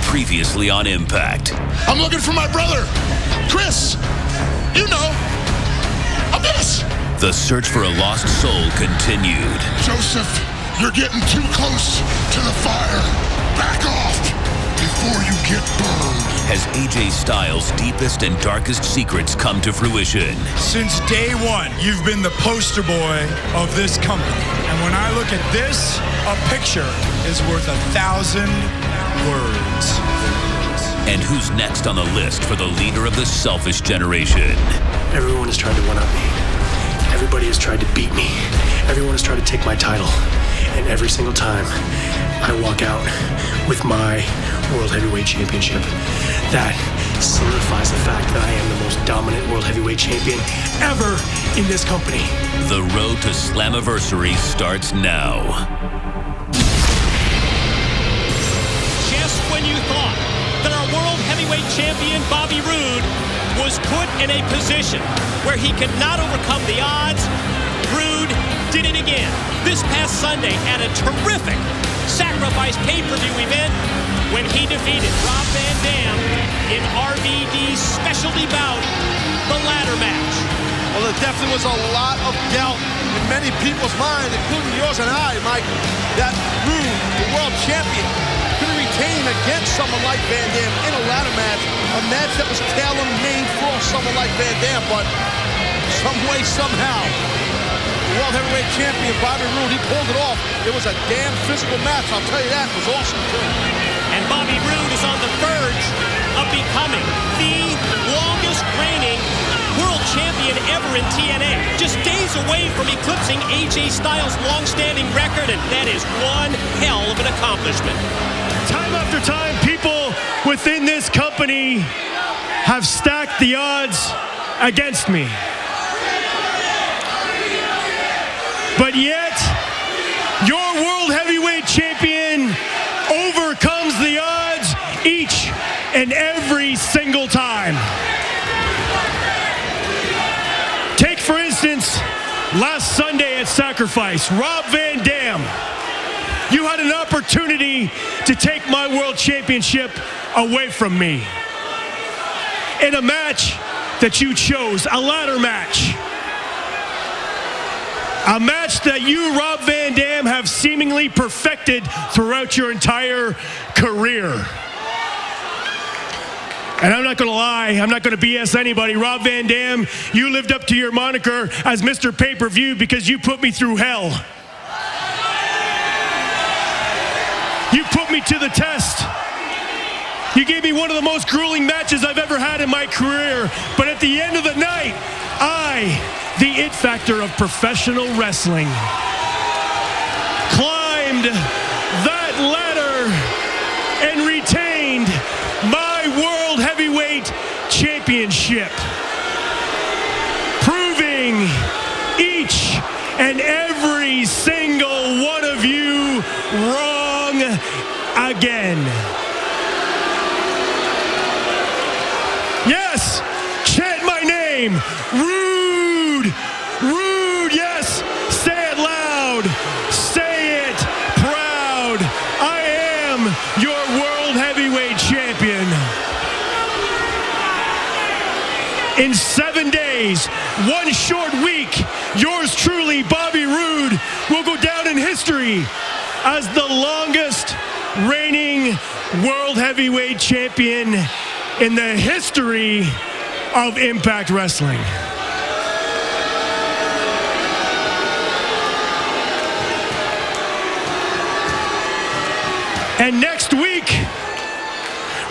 Previously on Impact. I'm looking for my brother, Chris. You know, Abyss. The search for a lost soul continued. Joseph, you're getting too close to the fire. Back off before you get burned. As AJ Styles' deepest and darkest secrets come to fruition. Since day one, you've been the poster boy of this company. And when I look at this, a picture is worth 1,000 words. And who's next on the list for the leader of the selfish generation? Everyone has tried to one-up me. Everybody has tried to beat me. Everyone has tried to take my title. And every single time, I walk out with my World Heavyweight Championship. That solidifies the fact that I am the most dominant World Heavyweight Champion ever in this company. The road to Slammiversary starts now. Just when you thought that our World Heavyweight Champion, Bobby Roode, was put in a position where he could not overcome the odds, Roode did it again. This past Sunday at a terrific sacrifice pay-per-view event when he defeated Rob Van Dam in RVD's specialty bout, the ladder match. Well, there definitely was a lot of doubt in many people's minds, including yours and I, Mike, that Roode, the world champion, could retain against someone like Van Dam in a ladder match, a match that was tailor-made for someone like Van Dam, but some way, somehow, the World Heavyweight Champion, Bobby Roode, he pulled it off. It was a damn physical match, I'll tell you that. It was awesome, too. And Bobby Roode is on the verge of becoming the longest reigning world champion ever in TNA. Just days away from eclipsing AJ Styles' long-standing record, and that is one hell of an accomplishment. Time after time, people within this company have stacked the odds against me. But yet, your World Heavyweight Champion overcomes the odds each and every single time. Take, for instance, last Sunday at Sacrifice, Rob Van Dam. You had an opportunity to take my World Championship away from me. In a match that you chose, a ladder match. A match that you, Rob Van Dam, have seemingly perfected throughout your entire career. And I'm not going to lie, I'm not going to BS anybody. Rob Van Dam, you lived up to your moniker as Mr. Pay-Per-View because you put me through hell. You put me to the test. You gave me one of the most grueling matches I've ever had in my career. But at the end of the night, the it factor of professional wrestling, climbed that ladder and retained my World Heavyweight Championship, proving each and every single one of you wrong again. Yes, chant my name, Roode, Roode, yes, say it loud, say it proud. I am your World Heavyweight Champion. In 7 days, one short week, yours truly, Bobby Roode, will go down in history as the longest reigning World Heavyweight Champion in the history of Impact Wrestling. And next week,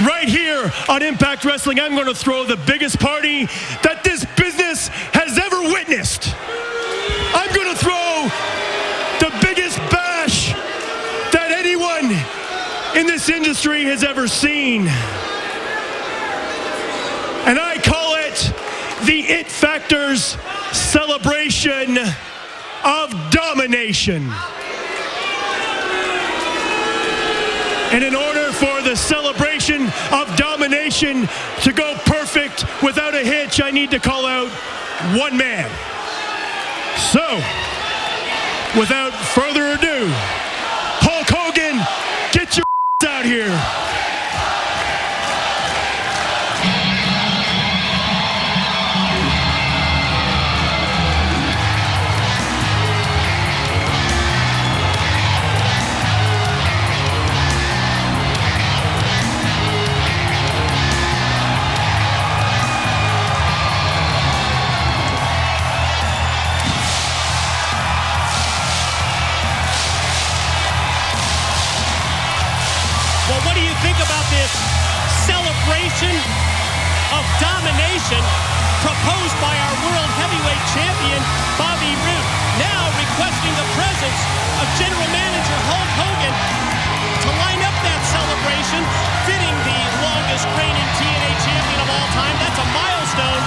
right here on Impact Wrestling, I'm going to throw the biggest party that this business has ever witnessed. I'm going to throw the biggest bash that anyone in this industry has ever seen. And I call it the It Factor's celebration of domination. And in order for the celebration of domination to go perfect without a hitch, I need to call out one man. So, without further ado, Hulk Hogan, get your out here. think about this celebration of domination proposed by our world heavyweight champion, Bobby Roode, now requesting the presence of General Manager Hulk Hogan to line up that celebration, fitting the longest reigning TNA champion of all time. That's a milestone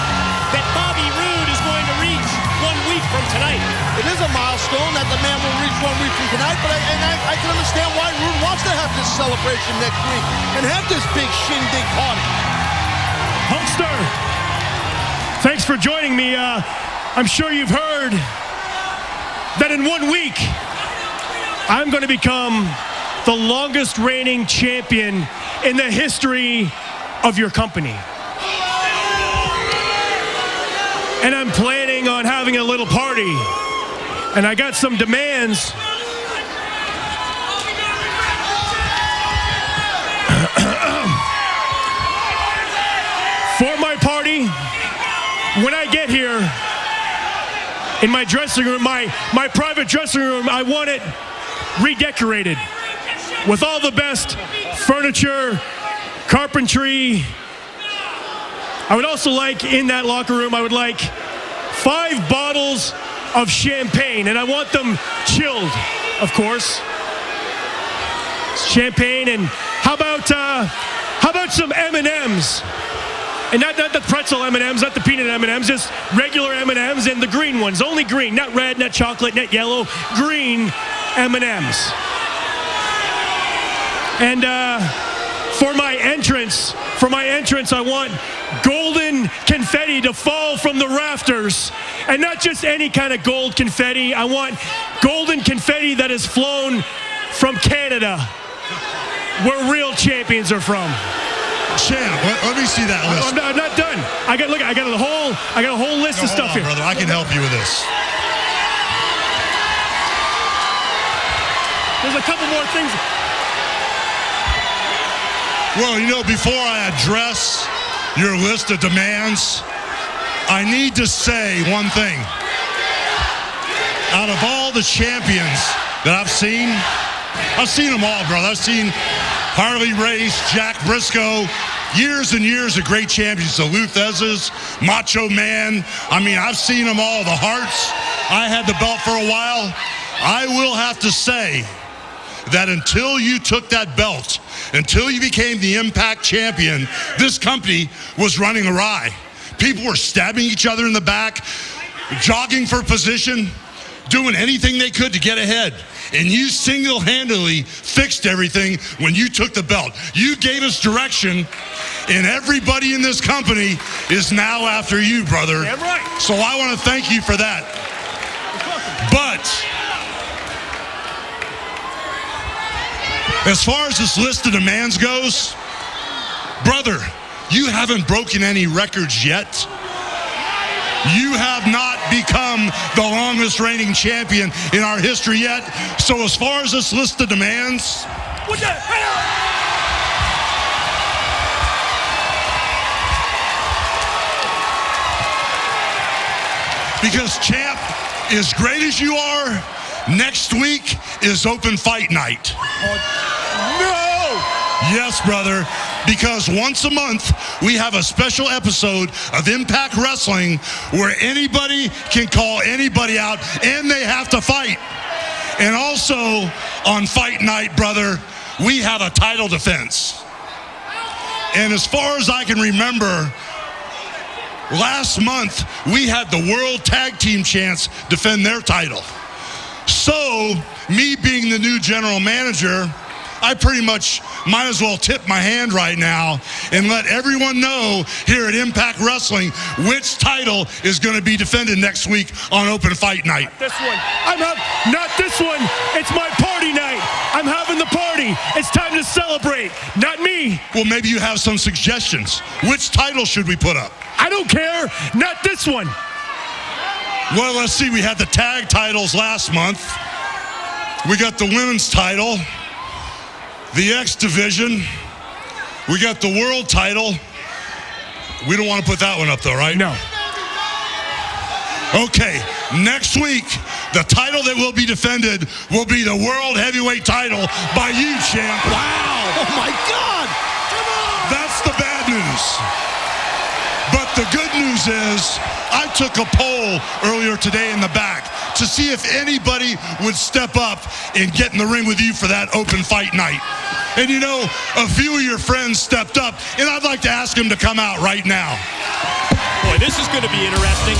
that Bobby Roode is going to reach 1 week from tonight. It is a milestone that the man will reach 1 week from tonight, but I can understand why Roode wants to have this celebration next week and have this big shindig party. Hulkster, thanks for joining me. I'm sure you've heard that in 1 week, I'm going to become the longest reigning champion in the history of your company. And I'm planning on having a little party. And I got some demands. For my party, when I get here, in my dressing room, my private dressing room, I want it redecorated with all the best furniture, carpentry. I would also like, in that locker room, I would like 5 bottles of champagne, and I want them chilled, of course. Champagne, and how about some M&Ms? And not the pretzel M&Ms, not the peanut M&Ms, just regular M&Ms, and the green ones, only green, not red, not chocolate, not yellow, green M&Ms. And for my entrance, I want golden confetti to fall from the rafters, and not just any kind of gold confetti. I want golden confetti that is flown from Canada, where real champions are from. Champ, let me see that list. I'm not done. I got a whole list of stuff here. Brother, I can help you with this. There's a couple more things. Well, before I address your list of demands, I need to say one thing. Out of all the champions that I've seen them all, brother. I've seen Harley Race, Jack Briscoe, years and years of great champions. The Lou Theszes, Macho Man. I've seen them all. The Harts. I had the belt for a while. I will have to say that until you took that belt, until you became the Impact champion, this company was running awry. People were stabbing each other in the back, jogging for position, doing anything they could to get ahead. And you single-handedly fixed everything when you took the belt. You gave us direction, and everybody in this company is now after you, brother. Damn right. So I want to thank you for that. But as far as this list of demands goes, brother, you haven't broken any records yet. You have not become the longest reigning champion in our history yet. So as far as this list of demands, What the hell? because champ, as great as you are, next week is open fight night. No! Yes, brother, because once a month we have a special episode of Impact Wrestling where anybody can call anybody out and they have to fight. And also on fight night, brother, we have a title defense. And as far as I can remember, last month we had the World Tag Team Champs defend their title. So, me being the new general manager, I pretty much might as well tip my hand right now and let everyone know here at Impact Wrestling which title is going to be defended next week on Open Fight Night. This one. Not this one. It's my party night. I'm having the party. It's time to celebrate. Not me. Well, maybe you have some suggestions. Which title should we put up? I don't care. Not this one. Well, let's see. We had the tag titles last month. We got the women's title, the X Division. We got the world title. We don't want to put that one up, though, right? No. Okay, next week, the title that will be defended will be the World Heavyweight title by you, champ. Wow! Oh, my God! is, I took a poll earlier today in the back to see if anybody would step up and get in the ring with you for that open fight night. And you know, a few of your friends stepped up, and I'd like to ask them to come out right now. Boy, this is going to be interesting.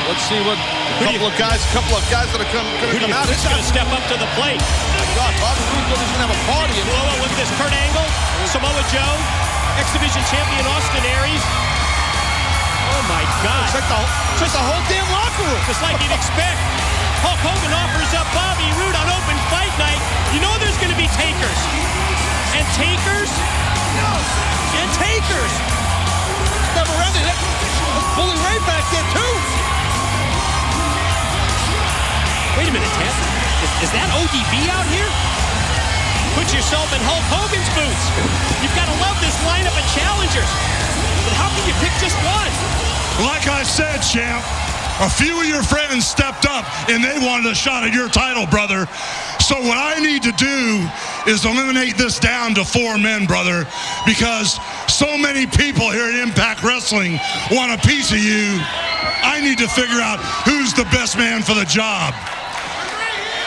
Let's see what a couple of guys that are going to come out. Who's going to step up to the plate? My God, Bobby Roode doesn't have a party. Whoa, look at this. Kurt Angle, Samoa Joe, X-Division champion Austin Aries. Oh, my God. It's like the whole damn locker room. Just like you'd expect. Hulk Hogan offers up Bobby Roode on open fight night. You know there's going to be takers. And takers. And takers. Never ended. Bully Ray back there, too. Wait a minute, Ted. Is that ODB out here? Put yourself in Hulk Hogan's boots. You've got to love this lineup of challengers. But how can you pick just one? Like I said, champ, a few of your friends stepped up and they wanted a shot at your title, brother. So what I need to do is eliminate this down to 4 men, brother, because so many people here at Impact Wrestling want a piece of you. I need to figure out who's the best man for the job.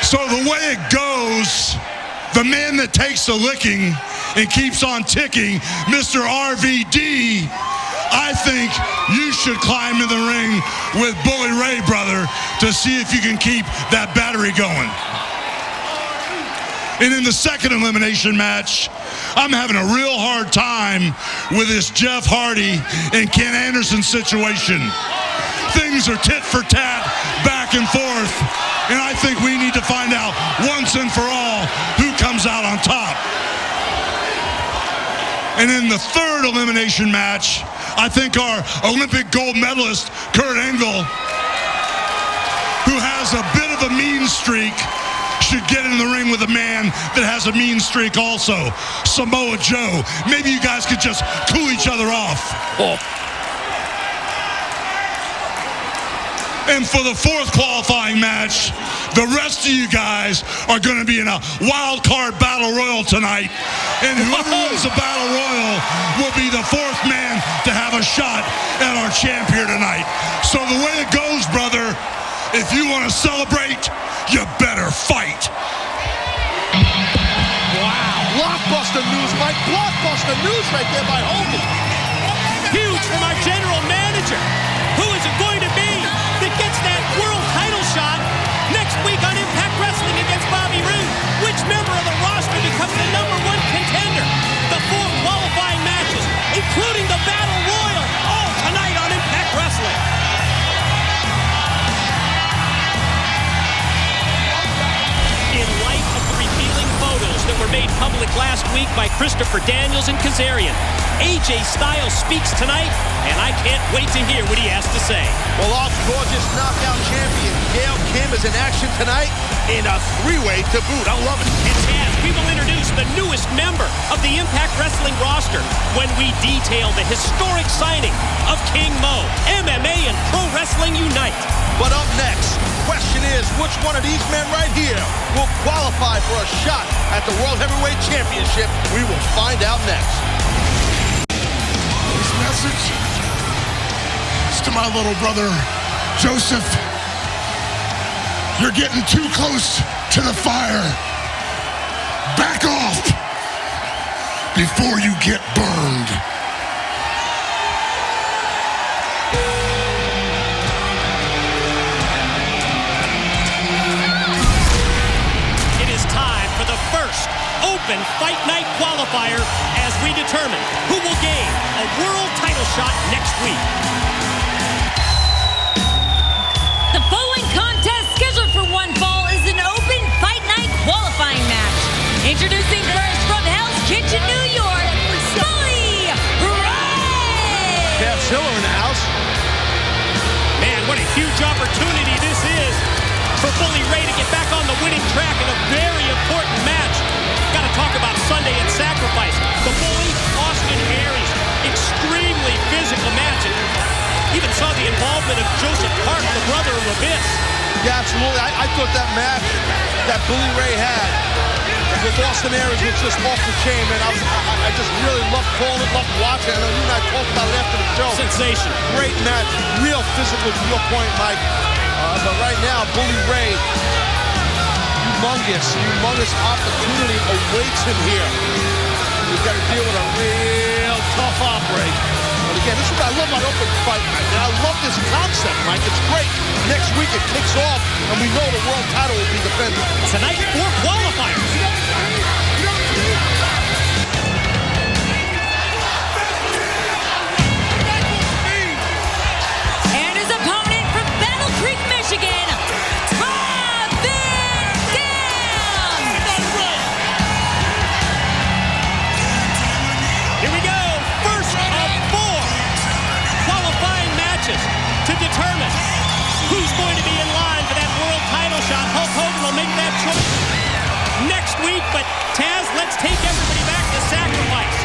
So the way it goes, the man that takes the licking and keeps on ticking, Mr. RVD, I think you should climb in the ring with Bully Ray, brother, to see if you can keep that battery going. And in the second elimination match, I'm having a real hard time with this Jeff Hardy and Ken Anderson situation. Things are tit for tat, back and forth, and I think we need to find out once and for all who comes out on top. And in the third elimination match, I think our Olympic gold medalist, Kurt Angle, who has a bit of a mean streak, should get in the ring with a man that has a mean streak also, Samoa Joe. Maybe you guys could just cool each other off. Oh. And for the fourth qualifying match, the rest of you guys are going to be in a wild card battle royal tonight. And whoever wins the battle royal will be the fourth man to have a shot at our champ here tonight. So the way it goes, brother, if you want to celebrate, you better fight. Wow. Blockbuster news, Mike. Blockbuster news right there by Hogan. Huge from our general manager. Who is it going to be that gets that world title shot next week on Impact Wrestling against Bobby Roode? Which member of the roster becomes the #1 contender? The 4 qualifying matches, including the Battle Royal, all tonight on Impact Wrestling. In light of the revealing photos that were made public last week by Christopher Daniels and Kazarian, AJ Styles speaks tonight, and I can't wait to hear what he has to say. Well, our gorgeous knockout champion, Gail Kim, is in action tonight in a 3-way to boot. I love it. And Taz, we will introduce the newest member of the Impact Wrestling roster when we detail the historic signing of King Mo. MMA and Pro Wrestling unite. But up next, question is, which one of these men right here will qualify for a shot at the World Heavyweight Championship? We will find out next. This message is to my little brother, Joseph. You're getting too close to the fire. Back off before you get burned. It is time for the first open fight night qualifier as we determine who will gain a world title shot next week. The following contest, scheduled for one fall, is an open fight night qualifying match. Introducing first from Hell's Kitchen, New York, Bully Ray! Pat Siller in the house. Man, what a huge opportunity this is for Bully Ray to get back on the winning track in a very important match. Got to talk about Sunday at Sacrifice. The Bully, Austin Aries, extremely physical match. Even saw the involvement of Joseph Park, the brother of Abyss. Yeah, absolutely. I thought that match that Bully Ray had with Austin Aries was just off the chain, man. I just really loved calling it, loved watching. I know you and I talked about it after the show. Sensation. Great match. Real physical to your point, Mike. But right now, Bully Ray, humongous opportunity awaits him here. He's got to deal with a real tough outbreak. But again, this is what I love about Open Fight Night. And I love this concept, Mike. It's great. Next week it kicks off, and we know the world title will be defended. Tonight, 4 qualifiers. And his opponent from Battle Creek, Michigan, Rob Van Dam. Here we go. First of 4 qualifying matches to determine who's going to be in line for that world title shot. Hulk Hogan will make that choice next week. But Taz, let's take everybody back to Sacrifice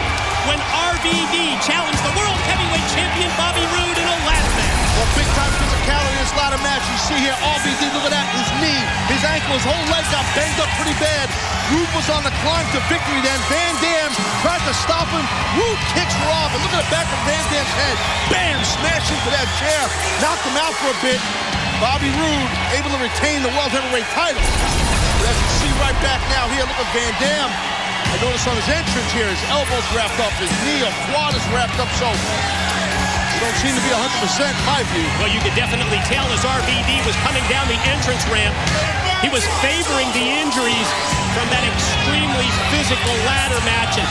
when RVD challenged the world heavyweight champion Bobby Roode in a ladder match. Well, big-time physicality in this ladder match. You see here, RVD, look at that, his knee, his ankle, his whole leg got banged up pretty bad. Roode was on the climb to victory then. Van Dam tried to stop him. Roode kicks Rob, and look at the back of Van Dam's head. Bam! Smashed into that chair. Knocked him out for a bit. Bobby Roode able to retain the World Heavyweight title. But as you see right back now here, look at Van Dam. I notice on his entrance here, his elbow's wrapped up, his knee or quad is wrapped up, so he don't seem to be 100% in my view. Well, you could definitely tell as RVD was coming down the entrance ramp, he was favoring the injuries from that extremely physical ladder match, and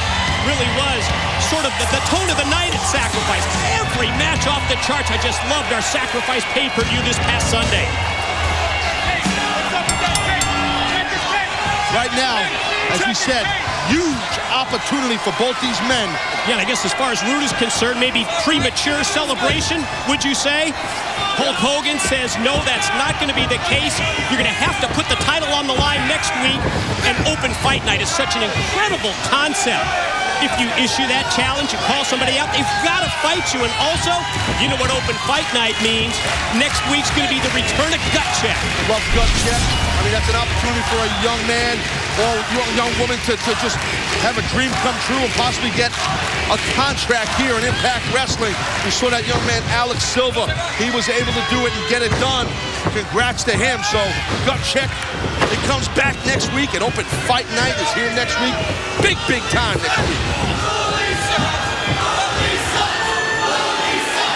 really was sort of the tone of the night at Sacrifice. Every match off the charts. I just loved our Sacrifice pay-per-view this past Sunday. Right now, as we said, huge opportunity for both these men. Yeah, and I guess as far as Roode is concerned, maybe premature celebration, would you say? Hulk Hogan says, no, that's not going to be the case. You're going to have to put the title on the line next week. And Open Fight Night is such an incredible concept. If you issue that challenge, you call somebody out, they've got to fight you. And also, you know what Open Fight Night means. Next week's going to be the return of Gut Check. Love Gut Check. I mean, that's an opportunity for a young man or young woman to just have a dream come true and possibly get a contract here in Impact Wrestling. We saw that young man, Alex Silva. He was able to do it and get it done. Congrats to him. So, Gut Check, it comes back next week, and Open Fight Night is here next week. Big time next week.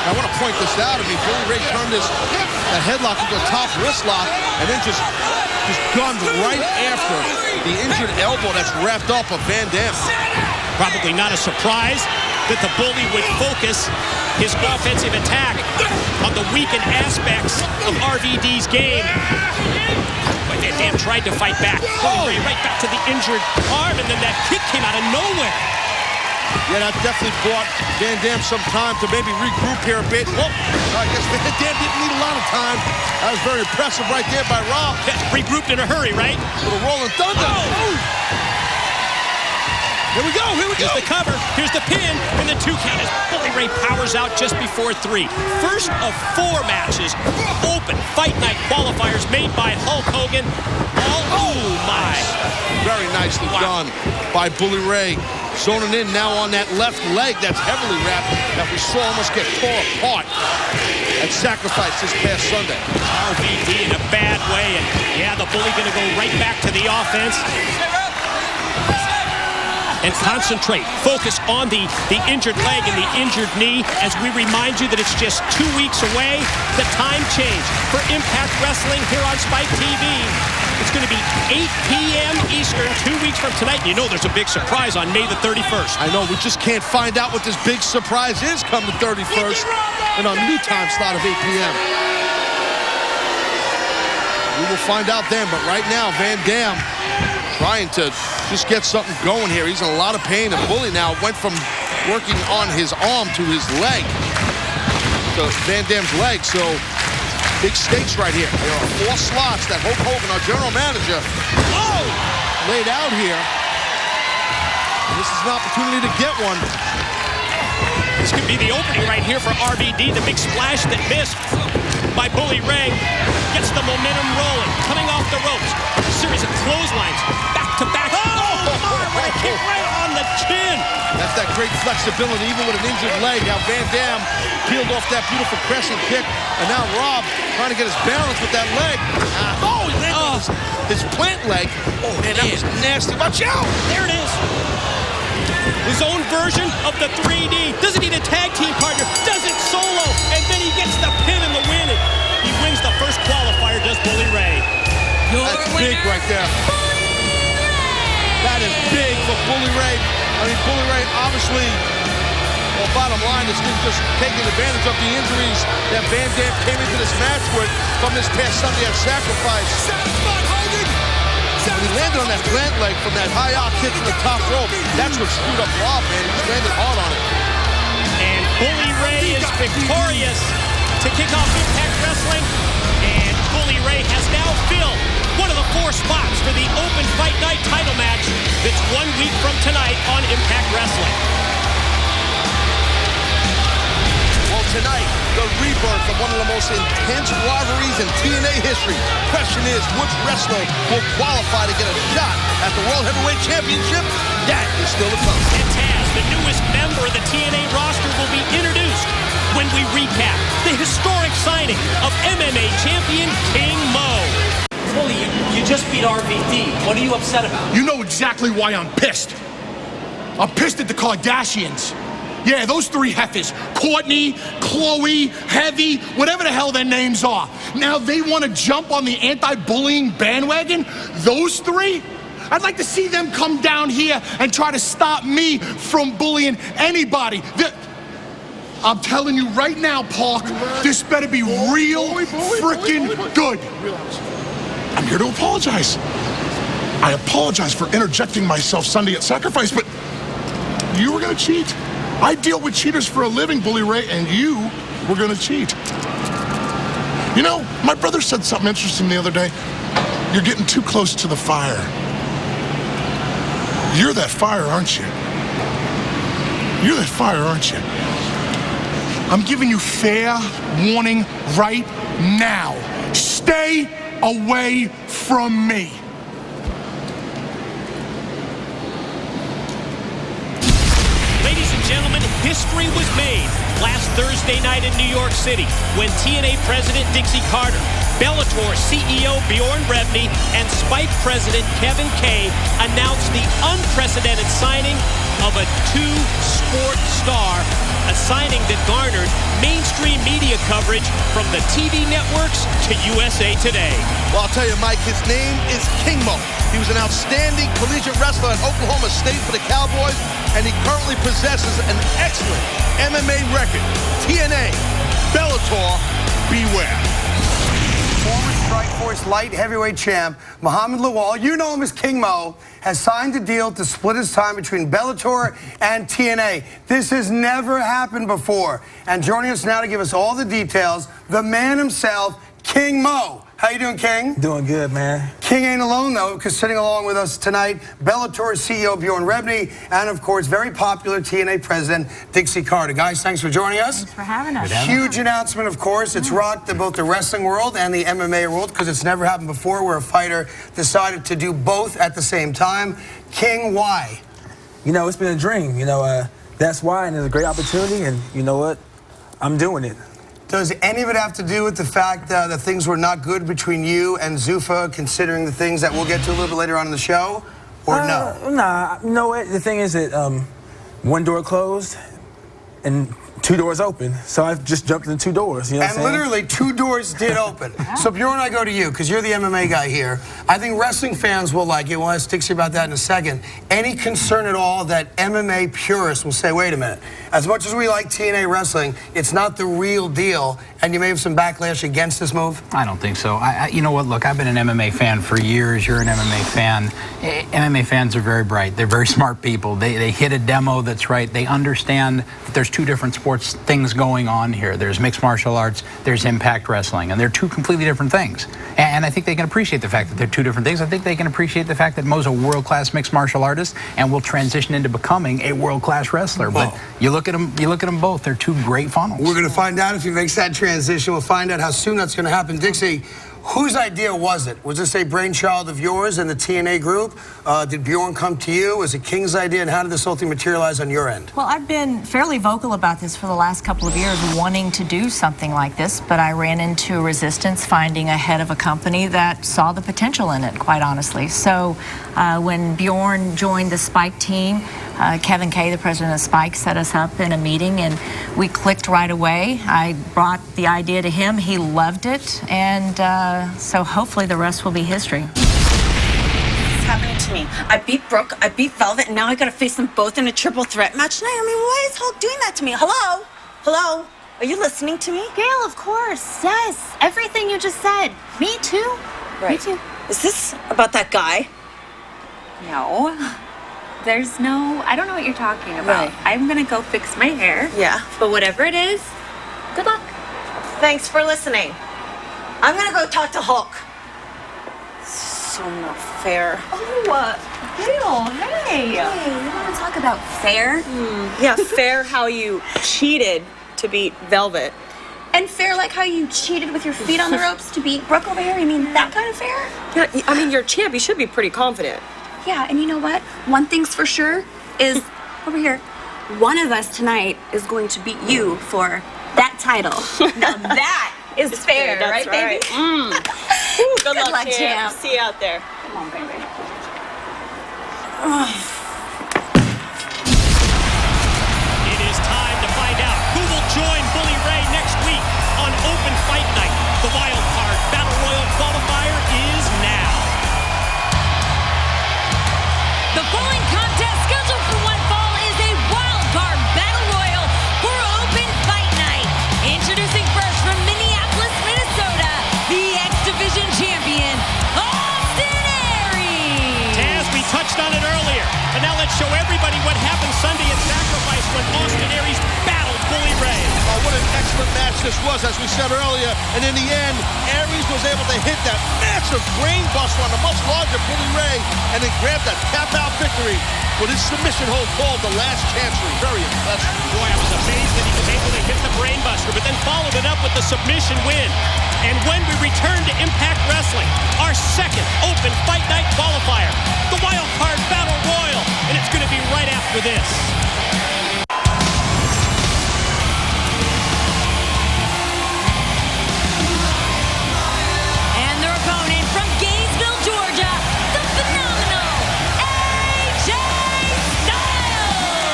I want to point this out. I mean, Bully Ray turned that headlock into a top wrist lock and then just gunned right after the injured elbow that's wrapped up of Van Dam. Probably not a surprise that the Bully would focus his offensive attack on the weakened aspects of RVD's game. But Van Dam tried to fight back. Bully Ray right back to the injured arm, and then that kick came out of nowhere. Yeah, that definitely bought Van Dam some time to maybe regroup here a bit. Well, I guess Van Dam didn't need a lot of time. That was very impressive right there by Rob. Yeah, regrouped in a hurry, right? Little rolling thunder. Oh. Here we go. Here's the cover, here's the pin, and the 2 count as Bully Ray powers out just before 3. First of 4 matches, Open Fight Night qualifiers made by Hulk Hogan. Oh my. Very nicely done by Bully Ray. Zoning in now on that left leg that's heavily wrapped that we saw almost get tore apart at Sacrifice this past Sunday. RVD in a bad way, and yeah, the Bully gonna go right back to the offense. And concentrate, focus on the injured leg and the injured knee as we remind you that it's just 2 weeks away. The time change for Impact Wrestling here on Spike TV. It's going to be 8 p.m. Eastern, 2 weeks from tonight. You know there's a big surprise on May the 31st. I know, we just can't find out what this big surprise is come the 31st and on new time slot of 8 p.m. We will find out then, but right now, Van Dam trying to just get something going here. He's in a lot of pain, and Bully now went from working on his arm to his leg, to Van Dam's leg, so big stakes right here. There are 4 slots that Hulk Hogan, our general manager, laid out here. This is an opportunity to get one. This could be the opening right here for RVD. The big splash that missed by Bully Ray gets the momentum rolling, coming off the ropes. A series of clotheslines, back to back. Oh, my, what a kick right on the chin. That's that great flexibility, even with an injured leg. How Van Dam peeled off that beautiful crescent kick. And now Rob trying to get his balance with that leg. Oh, he landed on his plant leg. Oh, man, that was nasty. Watch out! There it is. His own version of the 3D. Doesn't need a tag team partner. Does it solo. And then he gets the pin and the win. And he wins the first qualifier, does Bully Ray. That's big right there. That is big for Bully Ray. I mean, Bully Ray obviously, well, bottom line is just taking advantage of the injuries that Van Dam came into this match with from this past Sunday at Sacrifice. When he landed on that plant leg from that high-arc kick from the top rope, that's what screwed up Rob, man. He just landed hard on it. And Bully Ray is victorious to kick off Impact Wrestling. And Bully Ray has now filled one of the 4 spots for the Open Fight Night title match that's 1 week from tonight on Impact Wrestling. Well, tonight, the rebirth of one of the most intense rivalries in TNA history. Question is, which wrestler will qualify to get a shot at the World Heavyweight Championship? That is still to come. And Taz, the newest member of the TNA roster, will be introduced when we recap the historic signing of MMA champion King Mo. Bully, you just beat RVD. What are you upset about? You know exactly why I'm pissed. I'm pissed at the Kardashians. Yeah, those 3 heifers. Courtney, Chloe, Heavy, whatever the hell their names are. Now they want to jump on the anti-bullying bandwagon? Those 3? I'd like to see them come down here and try to stop me from bullying anybody. I'm telling you right now, Park, this better be real freaking good. I'm here to apologize. I apologize for interjecting myself Sunday at Sacrifice, but you were going to cheat. I deal with cheaters for a living, Bully Ray, and you were going to cheat. You know, my brother said something interesting the other day. You're getting too close to the fire. You're that fire, aren't you? You're that fire, aren't you? I'm giving you fair warning right now. Stay away from me. Ladies and gentlemen, history was made last Thursday night in New York City when TNA President Dixie Carter, Bellator CEO Bjorn Rebney, and Spike President Kevin Kay announced the unprecedented signing of a 2-sport star, a signing that garnered mainstream media coverage from the TV networks to USA Today. Well, I'll tell you, Mike, his name is King Mo. He was an outstanding collegiate wrestler at Oklahoma State for the Cowboys, and he currently possesses an excellent MMA record. TNA, Bellator, beware. Former Strikeforce light heavyweight champ Muhammad Lawal, you know him as King Mo, has signed a deal to split his time between Bellator and TNA. This has never happened before. And joining us now to give us all the details, the man himself, King Mo. How you doing, King? Doing good, man. King ain't alone, though, because sitting along with us tonight, Bellator CEO Bjorn Rebney, and, of course, very popular TNA President Dixie Carter. Guys, thanks for joining us. Thanks for having us. Huge announcement, of course. It's rocked both the wrestling world and the MMA world, because it's never happened before where a fighter decided to do both at the same time. King, why? You know, it's been a dream. You know, that's why, and it's a great opportunity, and you know what? I'm doing it. Does any of it have to do with the fact that things were not good between you and Zuffa, considering the things that we'll get to a little bit later on in the show, or no? Nah, you know what? The thing is that one door closed and 2 doors open, so I've just jumped in 2 doors. You know what I'm saying? And literally 2 doors did open. So Bjorn, I go to you because you're the MMA guy here. I think wrestling fans will like it. We'll ask Dixie about that in a second. Any concern at all that MMA purists will say, wait a minute, as much as we like TNA wrestling, it's not the real deal, and you may have some backlash against this move? I don't think so. You know what? Look, I've been an MMA fan for years. You're an MMA fan. MMA fans are very bright. They're very smart people. They hit a demo that's right. They understand that there's 2 different sports things going on here. There's mixed martial arts, there's Impact Wrestling, and they're 2 completely different things. And I think they can appreciate the fact that they're 2 different things. I think they can appreciate the fact that Mo's a world-class mixed martial artist and will transition into becoming a world-class wrestler. But you look at them both, they're 2 great funnels. We're going to find out if he makes that transition. We'll find out how soon that's going to happen. Dixie, Whose idea was it? Was this a brainchild of yours and the TNA group? Did Bjorn come to you? Was it King's idea? And how did this whole thing materialize on your end? Well, I've been fairly vocal about this for the last couple of years, wanting to do something like this, but I ran into resistance finding a head of a company that saw the potential in it, quite honestly. So when Bjorn joined the Spike team, Kevin Kay, the president of Spike, set us up in a meeting, and we clicked right away. I brought the idea to him. He loved it, and so hopefully the rest will be history. It's happening to me. I beat Brooke, I beat Velvet, and now I gotta face them both in a triple threat match tonight. I mean, why is Hulk doing that to me? Hello? Hello? Are you listening to me? Gail, of course. Yes. Everything you just said. Me too. Right. Me too. Is this about that guy? No. There's no, I don't know what you're talking about. Right. I'm gonna go fix my hair. Yeah. But whatever it is, good luck. Thanks for listening. I'm gonna go talk to Hulk. So not fair. Oh, Gail, hey. Hey, you wanna talk about fair? Yeah, fair how you cheated to beat Velvet. And fair like how you cheated with your feet on the ropes to beat Brooke over here? You mean that kind of fair? Yeah, I mean, you're a champ. You should be pretty confident. Yeah, and you know what? One thing's for sure is, over here, one of us tonight is going to beat you for that title. Now that is fair, That's right, baby? Ooh, good luck, champ. champ. See you out there. Come on, baby. It is time to find out who will join Bully Ray next week on Open Fight Night. The Wild Card Battle Royal qualifier is now. The following contest scheduled for one fall is a wild card battle royal for Open Fight Night. Introducing first from Minneapolis, Minnesota, the X Division champion, Austin Aries. Taz, we touched on it earlier, but now let's show everybody what happened Sunday at Sacrifice when Austin Aries battled Bully Ray. Oh, what an excellent match this was, as we said earlier. And in the end, Aries was able to hit that massive brain buster on the much larger Bully Ray and then grab that tap-out victory with his submission hold called the Last Chancery. Very impressive. Boy, I was amazed that he was able to hit the brain buster, but then followed it up with the submission win. And when we return to Impact Wrestling, our second Open Fight Night qualifier, the Wild Card Battle Royal, and it's going to be right after this. And their opponent from Gainesville, Georgia, the phenomenal AJ Styles.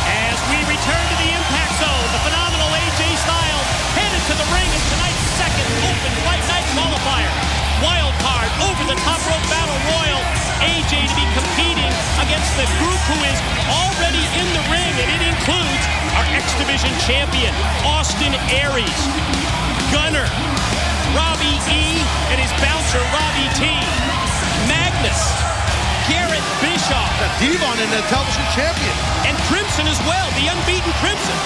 As we return to the Impact Zone, the phenomenal AJ Styles headed to the ring in tonight's second Open Fight Night qualifier. Wild card over the top rope battle royal. AJ to be competing against the group who is already in the ring, and it includes our X Division champion, Austin Aries, Gunner, Robbie E, and his bouncer, Robbie T, Magnus, Garrett Bischoff, The Devon and the television champion. and Crimson as well, the unbeaten Crimson.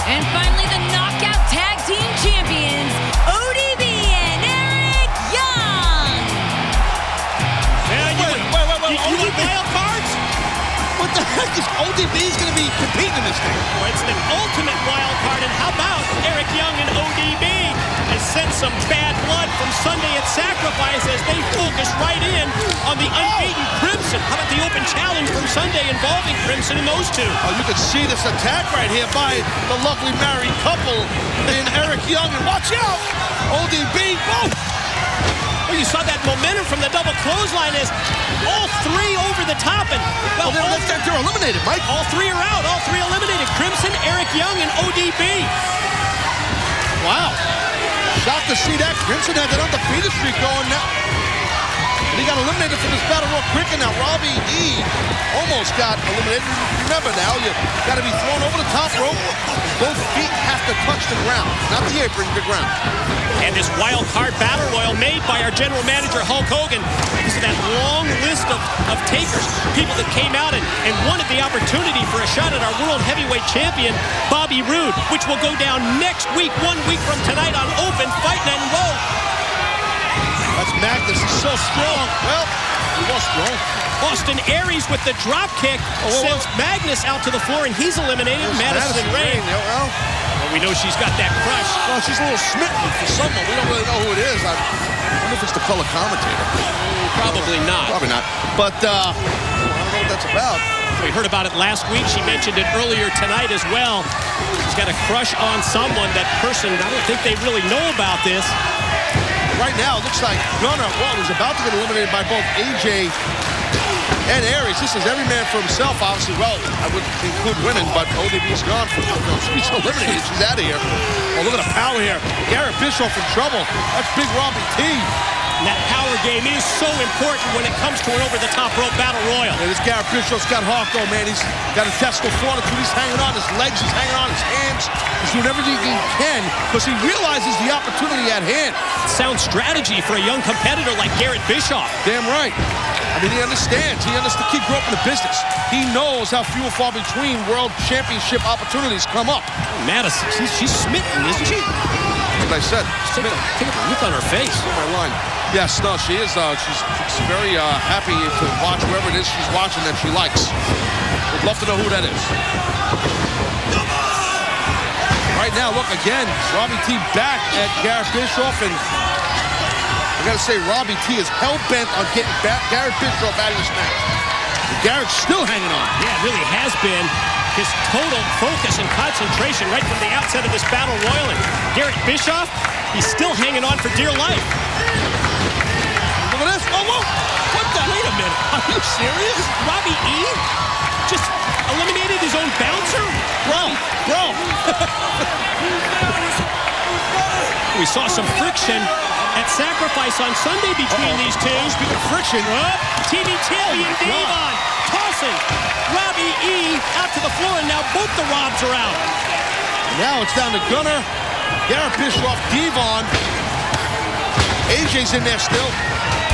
And finally, the Knockout Tag Team Champions, ODB and Eric Young. You want wild cards? What the heck is ODB's going to be competing in this thing? Well, it's the ultimate wild card, and how about Eric Young and ODB has sent some bad blood from Sunday at Sacrifice as they focus right in on the unbeaten Crimson. How about the open challenge from Sunday involving Crimson and those two? Oh, you can see this attack right here by the lovely married couple in Eric Young. And watch out! ODB, boom! Well, you saw that momentum from the double clothesline as all three over the top, and well, they're eliminated, Mike. All three are out. All three eliminated. Crimson, Eric Young, and ODB. Wow. Shocked to see that. Crimson had that undefeated streak going now. And he got eliminated from this battle real quick, and now Robbie E almost got eliminated. Remember now, you got to be thrown over the top rope. Both feet have to touch the ground, not the apron, the ground. And this wild card battle royal made by our general manager, Hulk Hogan. This is that long list of takers, people that came out and wanted the opportunity for a shot at our world heavyweight champion, Bobby Roode, which will go down next week, 1 week from tonight on Open Fight Night. Whoa! That's Magnus. He's so strong. Well, He lost Braun. Austin Aries with the drop kick sends Magnus out to the floor, and he's eliminated. Madison Rayne. Well, we know she's got that crush. Well, she's a little smitten for someone. We don't really know who it is. I wonder if it's the color commentator. Probably not. Probably not. But I don't know what that's about. We heard about it last week. She mentioned it earlier tonight as well. She's got a crush on someone. That person, I don't think they really know about this. Right now, it looks like Gunnar is about to get eliminated by both AJ and Aries. This is every man for himself, obviously. Well, I wouldn't include women, but ODB's gone. She's eliminated. She's out of here. Oh, look at the power here. Garrett Bischoff in trouble. That's Big Robbie T. And that power game is so important when it comes to an over-the-top rope battle royal. Yeah, this Garrett Bischoff's got heart, though, man. He's got intestinal fortitude. He's hanging on. His legs, he's hanging on. His hands. He's doing everything he can because he realizes the opportunity at hand. Sound strategy for a young competitor like Garrett Bischoff. Damn right. I mean, he understands. He understands. He grew up in the business. He knows how few and far between world championship opportunities come up. Madison, she's smitten, isn't she? That's what I said. Take a look on her face. My line. Yes, no, she is. She's very happy to watch whoever it is she's watching that she likes. Would love to know who that is. Right now, look again. Robbie T back at Garrett Bischoff, and I gotta say, Robbie T is hell-bent on getting Garrett Bischoff out of this match. And Garrett's still hanging on. Yeah, it really has been his total focus and concentration right from the outset of this battle royal. And Garrett Bischoff, he's still hanging on for dear life. Look at this. Oh, whoa. What the? Wait a minute. Are you serious? Robbie E. just eliminated his own bouncer? Bro. We saw some friction at Sacrifice on Sunday between these two. Speaking of friction. TV champion Devon tossing Robbie E. out to the floor, and now both the Robs are out. Now it's down to Gunnar, Garrett Bischoff, Devon. AJ's in there still.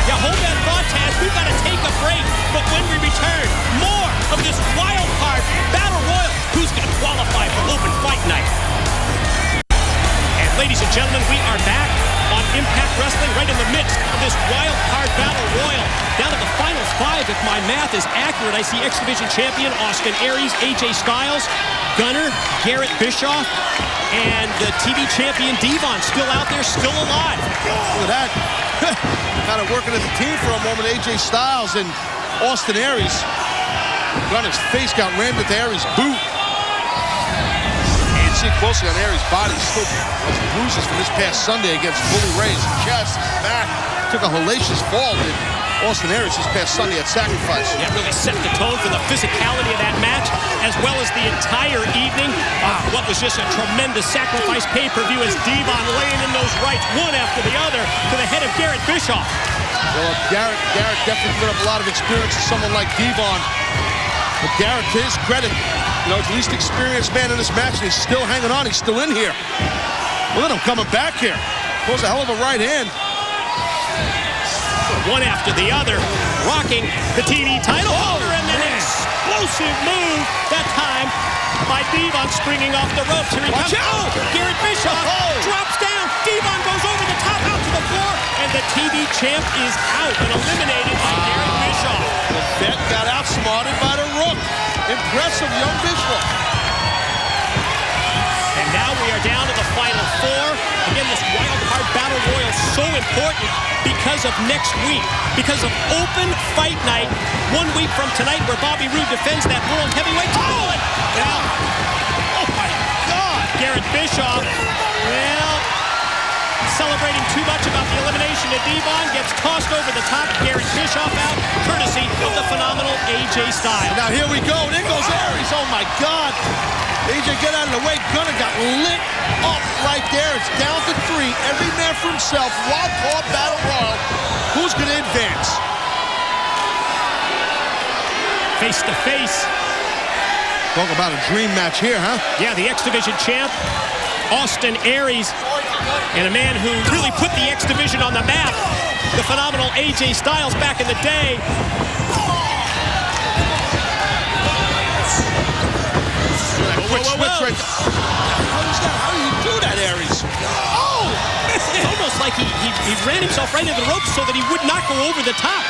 Yeah, hold that thought, Taz. We've got to take a break. But when we return, more of this wild card battle royal. Who's going to qualify for Open Fight Night? And ladies and gentlemen, we are back on Impact Wrestling right in the midst of this wild card battle royal. Down to the final 5, if my math is accurate. I see X Division champion Austin Aries, AJ Styles, Gunnar, Garrett Bischoff, and the TV champion Devon still out there, still alive. Look at that. Kind of working as a team for a moment. AJ Styles and Austin Aries. Gunnar's face got rammed into Aries' boot. And see closely on Aries' body. Still has bruises from this past Sunday against Bully Ray's chest, back. Took a hellacious fall in Austin Aries this past Sunday at Sacrifice. Yeah, really set the tone for the physicality of that match, as well as the entire evening. What was just a tremendous Sacrifice pay-per-view as Devon laying in those rights one after the other to the head of Garrett Bischoff. Well, Garrett definitely put up a lot of experience to someone like Devon. But Garrett, to his credit, he's the least experienced man in this match, and he's still hanging on. He's still in here. Look at him coming back here. Throws a hell of a right hand. One after the other, rocking the TV title holder, and an explosive move that time by Devon springing off the ropes. Here he comes. Oh, Garrett Bischoff drops down. Devon goes over the top, out to the floor, and the TV champ is out and eliminated by Garrett Bischoff. The vet got outsmarted by the Rook. Impressive young Bischoff. And now we are down to the final 4. Again, this wild card battle royal is so important because of next week, because of Open Fight Night 1 week from tonight, where Bobby Roode defends that world heavyweight title. Now, oh my God! Garrett Bischoff, well, celebrating too much about the elimination of Devon, gets tossed over the top. Garrett Bischoff out, courtesy of the phenomenal AJ Styles. Now here we go. There goes Aries. Oh my God! AJ, get out of the way. Gunnar got lit up right there. It's down to 3. Every man for himself. Wild card battle royal. Who's going to advance? Face to face. Talk about a dream match here, huh? Yeah, the X Division champ, Austin Aries, and a man who really put the X Division on the map, the phenomenal AJ Styles back in the day. Quick switch right there. How do you do that, Aries? Oh! It's almost like he ran himself right into the ropes so that he would not go over the top.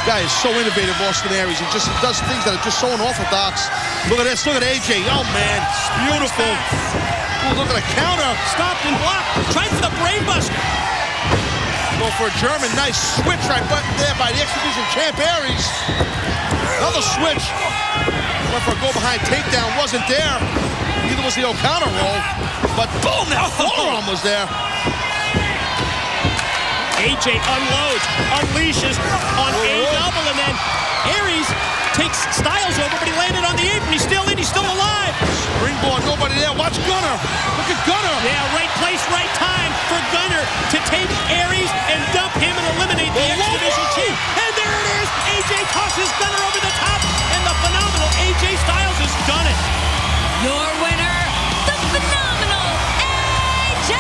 Guy is so innovative, Austin Aries. He does things that are just so unorthodox. Look at this. Look at AJ. Oh, man. Beautiful. Ooh, look at the counter. Stopped and blocked. Tried for the brainbuster. Go for a German. Nice switch right there by the X-Division champ Aries. Another switch. Went for a go-behind takedown. Wasn't there. Neither was the O'Connor roll. But boom, that forearm was there. AJ unloads, unleashes on A-double, and then Aries takes Styles over, but he landed on the apron. He's still in. He's still alive. Springboard. Nobody there. Watch Gunner. Look at Gunner. Yeah, right place, right time for Gunner to take Aries and dump him and eliminate the X-Division chief. And there it is. AJ tosses Gunner over the top, and the phenomenal AJ Styles has done it. Your winner, the phenomenal AJ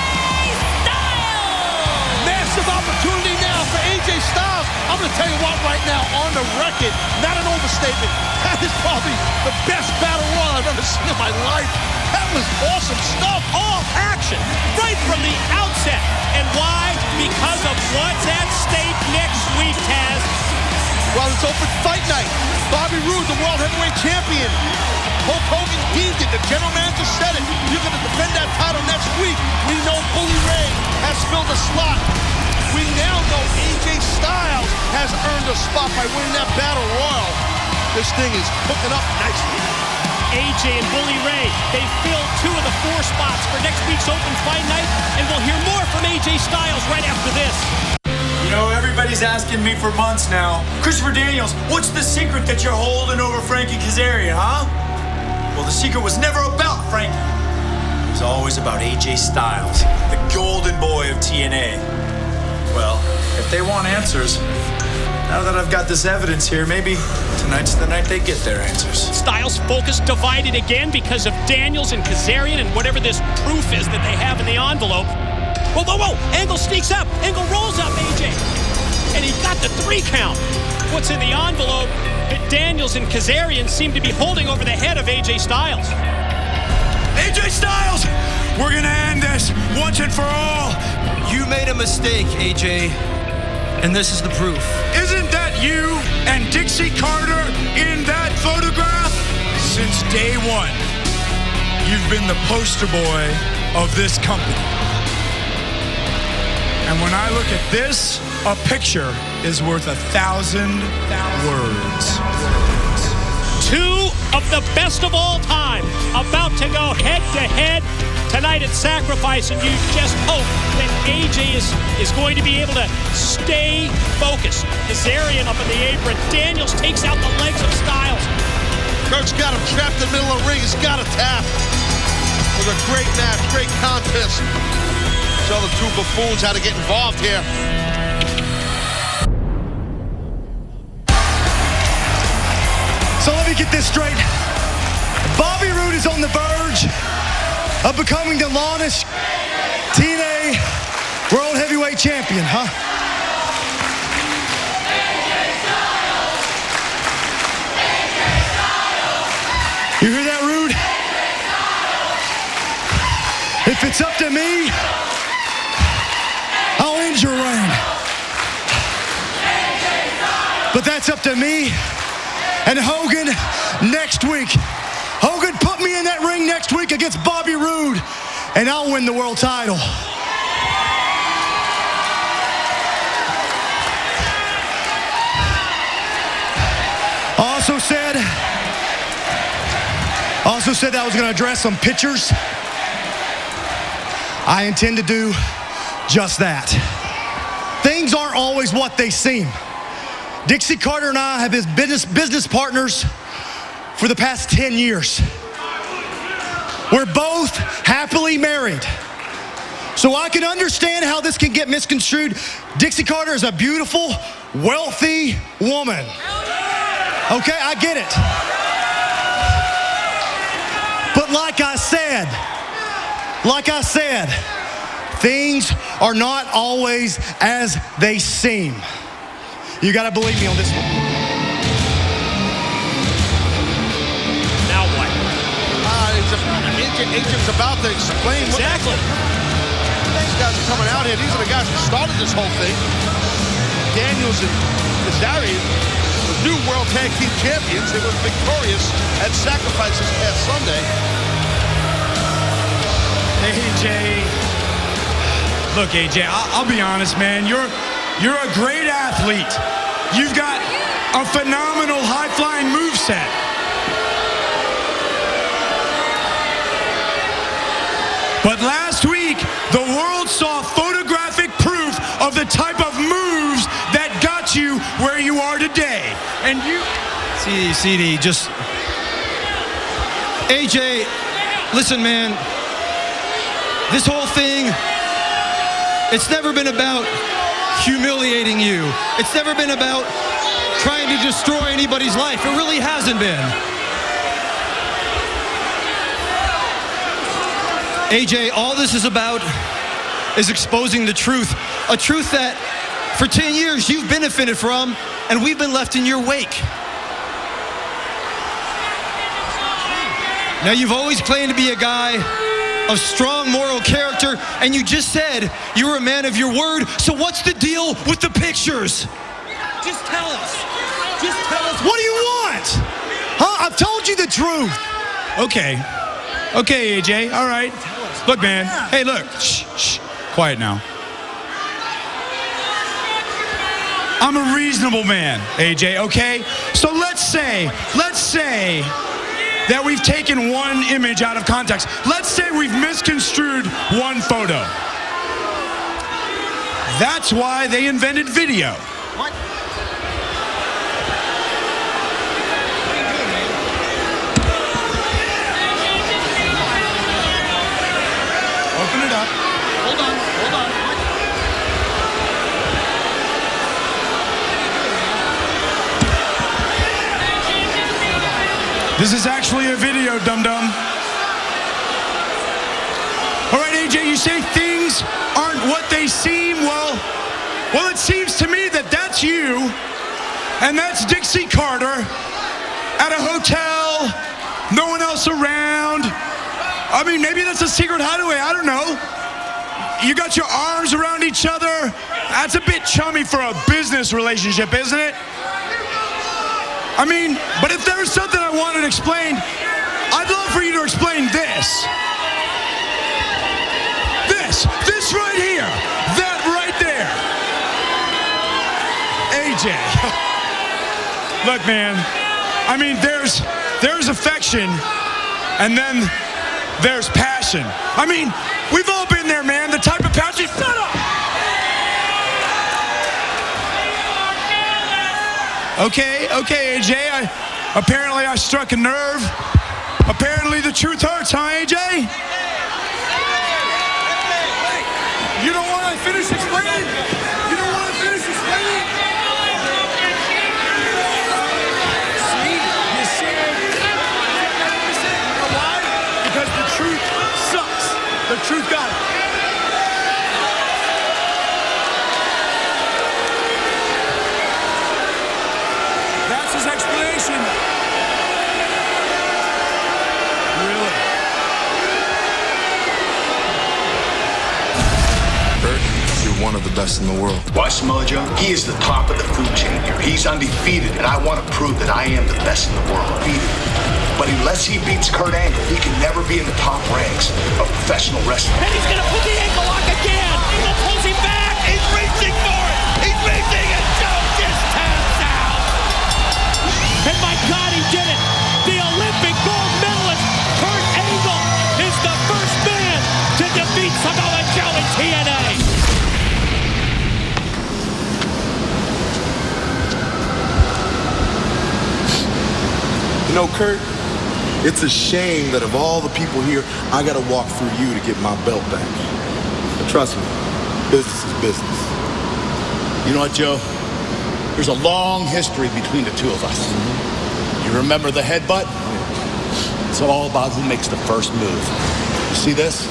Styles. Massive opportunity now for AJ Styles. I'm going to tell you what right now, on the record, not an overstatement, that is probably the best battle royal I've ever seen in my life. That was awesome stuff. All action right from the outset. And why? Because of what's at stake next week, Taz. Well, it's open fight night. Bobby Roode, the World Heavyweight Champion. Hulk Hogan deemed it. The general manager said it. You're going to defend that title next week. We know Bully Ray has filled a slot. We now know AJ Styles has earned a spot by winning that battle royal. This thing is cooking up nicely. AJ and Bully Ray, they filled 2 of the 4 spots for next week's open fight night, and we'll hear more from AJ Styles right after this. You know, everybody's asking me for months now, Christopher Daniels, what's the secret that you're holding over Frankie Kazarian, huh? Well, the secret was never about Frankie. It was always about AJ Styles, the golden boy of TNA. Well, if they want answers, now that I've got this evidence here, maybe tonight's the night they get their answers. Styles' focus divided again because of Daniels and Kazarian and whatever this proof is that they have in the envelope. Whoa, whoa, whoa! Angle sneaks up. Angle rolls up AJ. And he got the 3 count. What's in the envelope that Daniels and Kazarian seem to be holding over the head of AJ Styles? AJ Styles! We're gonna end this once and for all. You made a mistake, AJ. And this is the proof. Isn't that you and Dixie Carter in that photograph? Since day one, you've been the poster boy of this company. And when I look at this, a picture is worth 1,000 words. 2 of the best of all time about to go head-to-head tonight at Sacrifice, and you just hope that AJ is going to be able to stay focused. Kazarian up in the apron. Daniels takes out the legs of Styles. Kurt's got him trapped in the middle of the ring. He's got to tap. It was a great match, great contest. Tell the 2 buffoons how to get involved here. So let me get this straight. Bobby Roode is on the verge of becoming the longest TNA World Heavyweight Champion, huh? You hear that, Roode? If it's up to me, I'll end your reign. But that's up to me and Hogan next week. Hogan, put me in that ring next week against Bobby Roode, and I'll win the world title. Also said that I was going to address some pictures. I intend to do just that. Things aren't always what they seem. Dixie Carter and I have been business partners for the past 10 years. We're both happily married. So I can understand how this can get misconstrued. Dixie Carter is a beautiful, wealthy woman. Okay, I get it. But like I said, things are not always as they seem. You gotta believe me on this one. Now what? Agent's about to explain. Exactly. These guys are coming out here. These are the guys who started this whole thing. Daniels and Kazarian, the new World Tag Team Champions. They were victorious at Sacrifice this past Sunday. AJ, look, AJ, I'll be honest, man. You're a great athlete. You've got a phenomenal high-flying moveset. But last week, the world saw photographic proof of the type of moves that got you where you are today. And you... CD, just... AJ, listen, man. This whole thing, it's never been about humiliating you. It's never been about trying to destroy anybody's life. It really hasn't been. AJ, all this is about is exposing the truth. A truth that for 10 years you've benefited from, and we've been left in your wake. Now, you've always claimed to be a guy of strong moral character, and you just said you were a man of your word. So what's the deal with the pictures? Just tell us. Just tell us. What do you want? Huh? I've told you the truth. Okay, AJ, all right. Look, man. Hey, look. Shh. Quiet now. I'm a reasonable man, AJ, okay? So let's say that we've taken one image out of context. Let's say we've misconstrued one photo. That's why they invented video. What? Open it up. Hold on. This is actually a video, dum-dum. All right, AJ, you say things aren't what they seem. Well, it seems to me that that's you, and that's Dixie Carter at a hotel, no one else around. I mean, maybe that's a secret hideaway, I don't know. You got your arms around each other. That's a bit chummy for a business relationship, isn't it? I mean, but if there was something I wanted explained, I'd love for you to explain this. This right here. That right there. AJ. Look, man, I mean, there's affection, and then there's passion. I mean, we've all been there, man. The type of passion. Shut up! Okay, AJ. Apparently I struck a nerve. Apparently the truth hurts, huh, AJ? You don't want to finish explaining? You don't want to finish explaining? See? You see? You know why? Because the truth sucks. The truth got it. That's his explanation. Really? Kurt, you're one of the best in the world. Why, Samoa Joe? He is the top of the food chain here. He's undefeated, and I want to prove that I am the best in the world. But unless he beats Kurt Angle, he can never be in the top ranks of professional wrestling. And he's going to put the ankle lock again. Angle pulls him back. He's reaching for it. He's reaching, and Joe just taps out. And my God, he did it. The Olympic gold medalist, Kurt Angle, is the first man to defeat Samoa Joe in TNA. You know, Kurt, it's a shame that of all the people here, I gotta walk through you to get my belt back. But trust me, business is business. You know what, Joe? There's a long history between the two of us. You remember the headbutt? It's all about who makes the first move. You see this?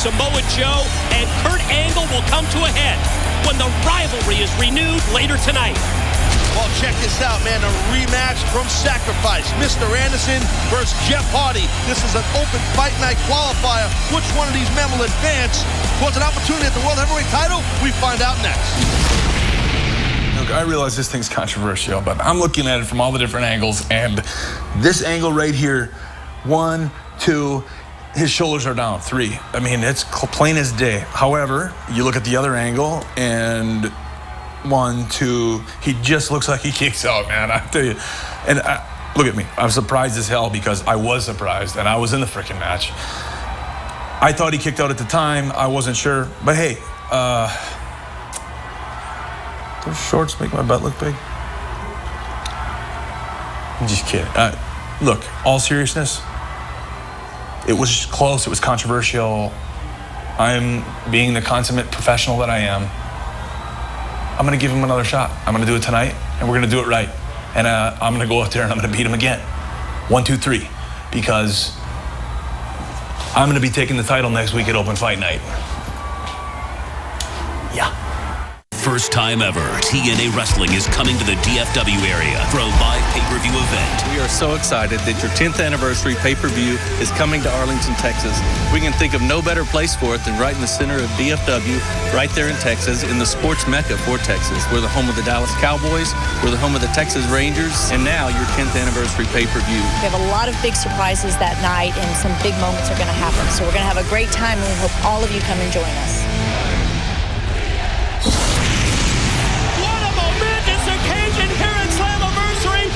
Samoa Joe, and Kurt Angle will come to a head when the rivalry is renewed later tonight. Well, check this out, man. A rematch from Sacrifice. Mr. Anderson versus Jeff Hardy. This is an open fight night qualifier. Which one of these men will advance towards an opportunity at the World Heavyweight title? We find out next. Look, I realize this thing's controversial, but I'm looking at it from all the different angles, and this angle right here, 1, 2, his shoulders are down, 3. I mean, it's plain as day. However, you look at the other angle, and 1, 2, he just looks like he kicks out, man. I tell you. And look at me. I'm surprised as hell because I was surprised, and I was in the freaking match. I thought he kicked out at the time. I wasn't sure. But hey, those shorts make my butt look big. I'm just kidding. Look, all seriousness, it was close. It was controversial. I'm being the consummate professional that I am. I'm going to give him another shot. I'm going to do it tonight, and we're going to do it right. And I'm going to go out there and I'm going to beat him again. 1, 2, 3. Because I'm going to be taking the title next week at Open Fight Night. Yeah. First time ever, TNA Wrestling is coming to the DFW area for a live pay-per-view event. We are so excited that your 10th anniversary pay-per-view is coming to Arlington, Texas. We can think of no better place for it than right in the center of DFW, right there in Texas, in the sports mecca for Texas. We're the home of the Dallas Cowboys, we're the home of the Texas Rangers, and now your 10th anniversary pay-per-view. We have a lot of big surprises that night, and some big moments are going to happen. So we're going to have a great time, and we hope all of you come and join us.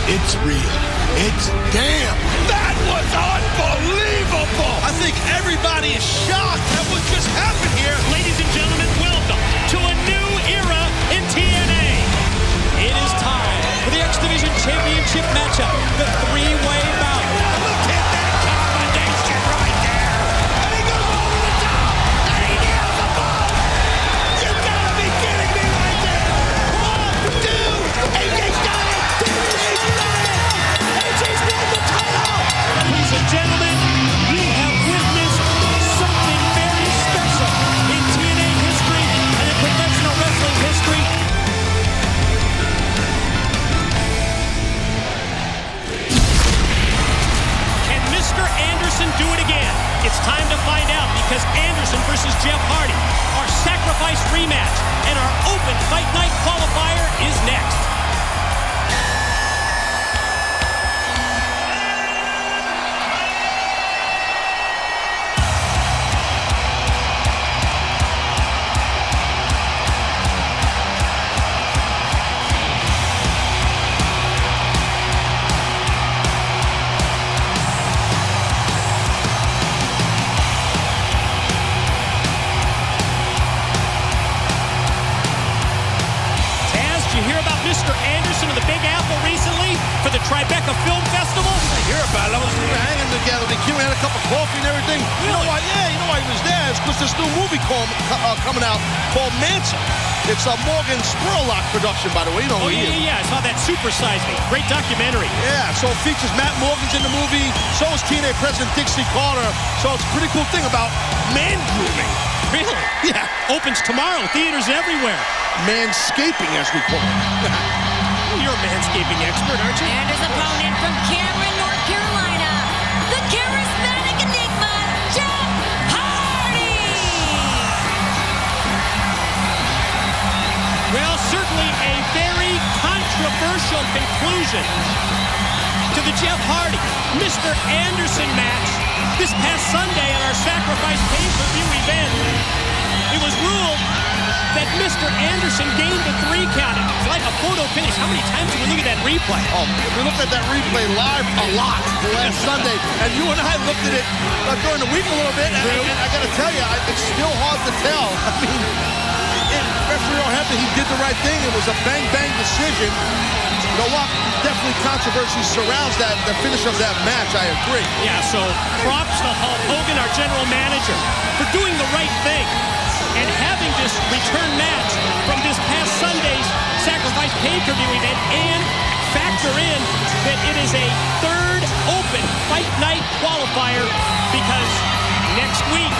It's real. It's damn. That was unbelievable. I think everybody is shocked at what just happened here. Ladies and gentlemen, welcome to a new era in TNA. It is time for the X Division Championship matchup, the three-way bout. Look at that combination right there. And he goes over the top. And he nails the ball. You gotta be kidding me right there. 1, 2, AJ's got it. Ladies and gentlemen, you have witnessed something very special in TNA history and in professional wrestling history. Can Mr. Anderson do it again? It's time to find out because Anderson versus Jeff Hardy, our sacrifice rematch, and our open fight night qualifier is next. Tribeca Film Festival? I hear about it. We were hanging together. We had a cup of coffee and everything. Really? You know why? Yeah, you know why he was there? It's because this new movie coming out called Manson. It's a Morgan Spurlock production, by the way. You know who he is. Yeah. I saw that Super Size Me. Great documentary. Yeah, so it features Matt Morgan's in the movie. So is TNA President Dixie Carter. So it's a pretty cool thing about man grooming. Really? Yeah. Opens tomorrow. Theaters everywhere. Manscaping, as we call it. You're a manscaping expert, aren't you? And his opponent from Cameron, North Carolina, the charismatic enigma, Jeff Hardy! Well, certainly a very controversial conclusion to the Jeff Hardy, Mr. Anderson match this past Sunday at our Sacrifice pay-per-view event. It was ruled that Mr. Anderson gained the 3 count. It's like a photo finish. How many times did we look at that replay? Oh, we looked at that replay live a lot last Sunday, and you and I looked at it during the week a little bit, and I got to tell you, it's still hard to tell. I mean, referee O'Hampton, he did the right thing. It was a bang-bang decision. You know what? Definitely controversy surrounds that, the finish of that match, I agree. Yeah, so props to Hulk Hogan, our general manager, for doing the right thing and having this return match from this past Sunday's Sacrifice pay-per-view event and factor in that it is a third open fight night qualifier because next week,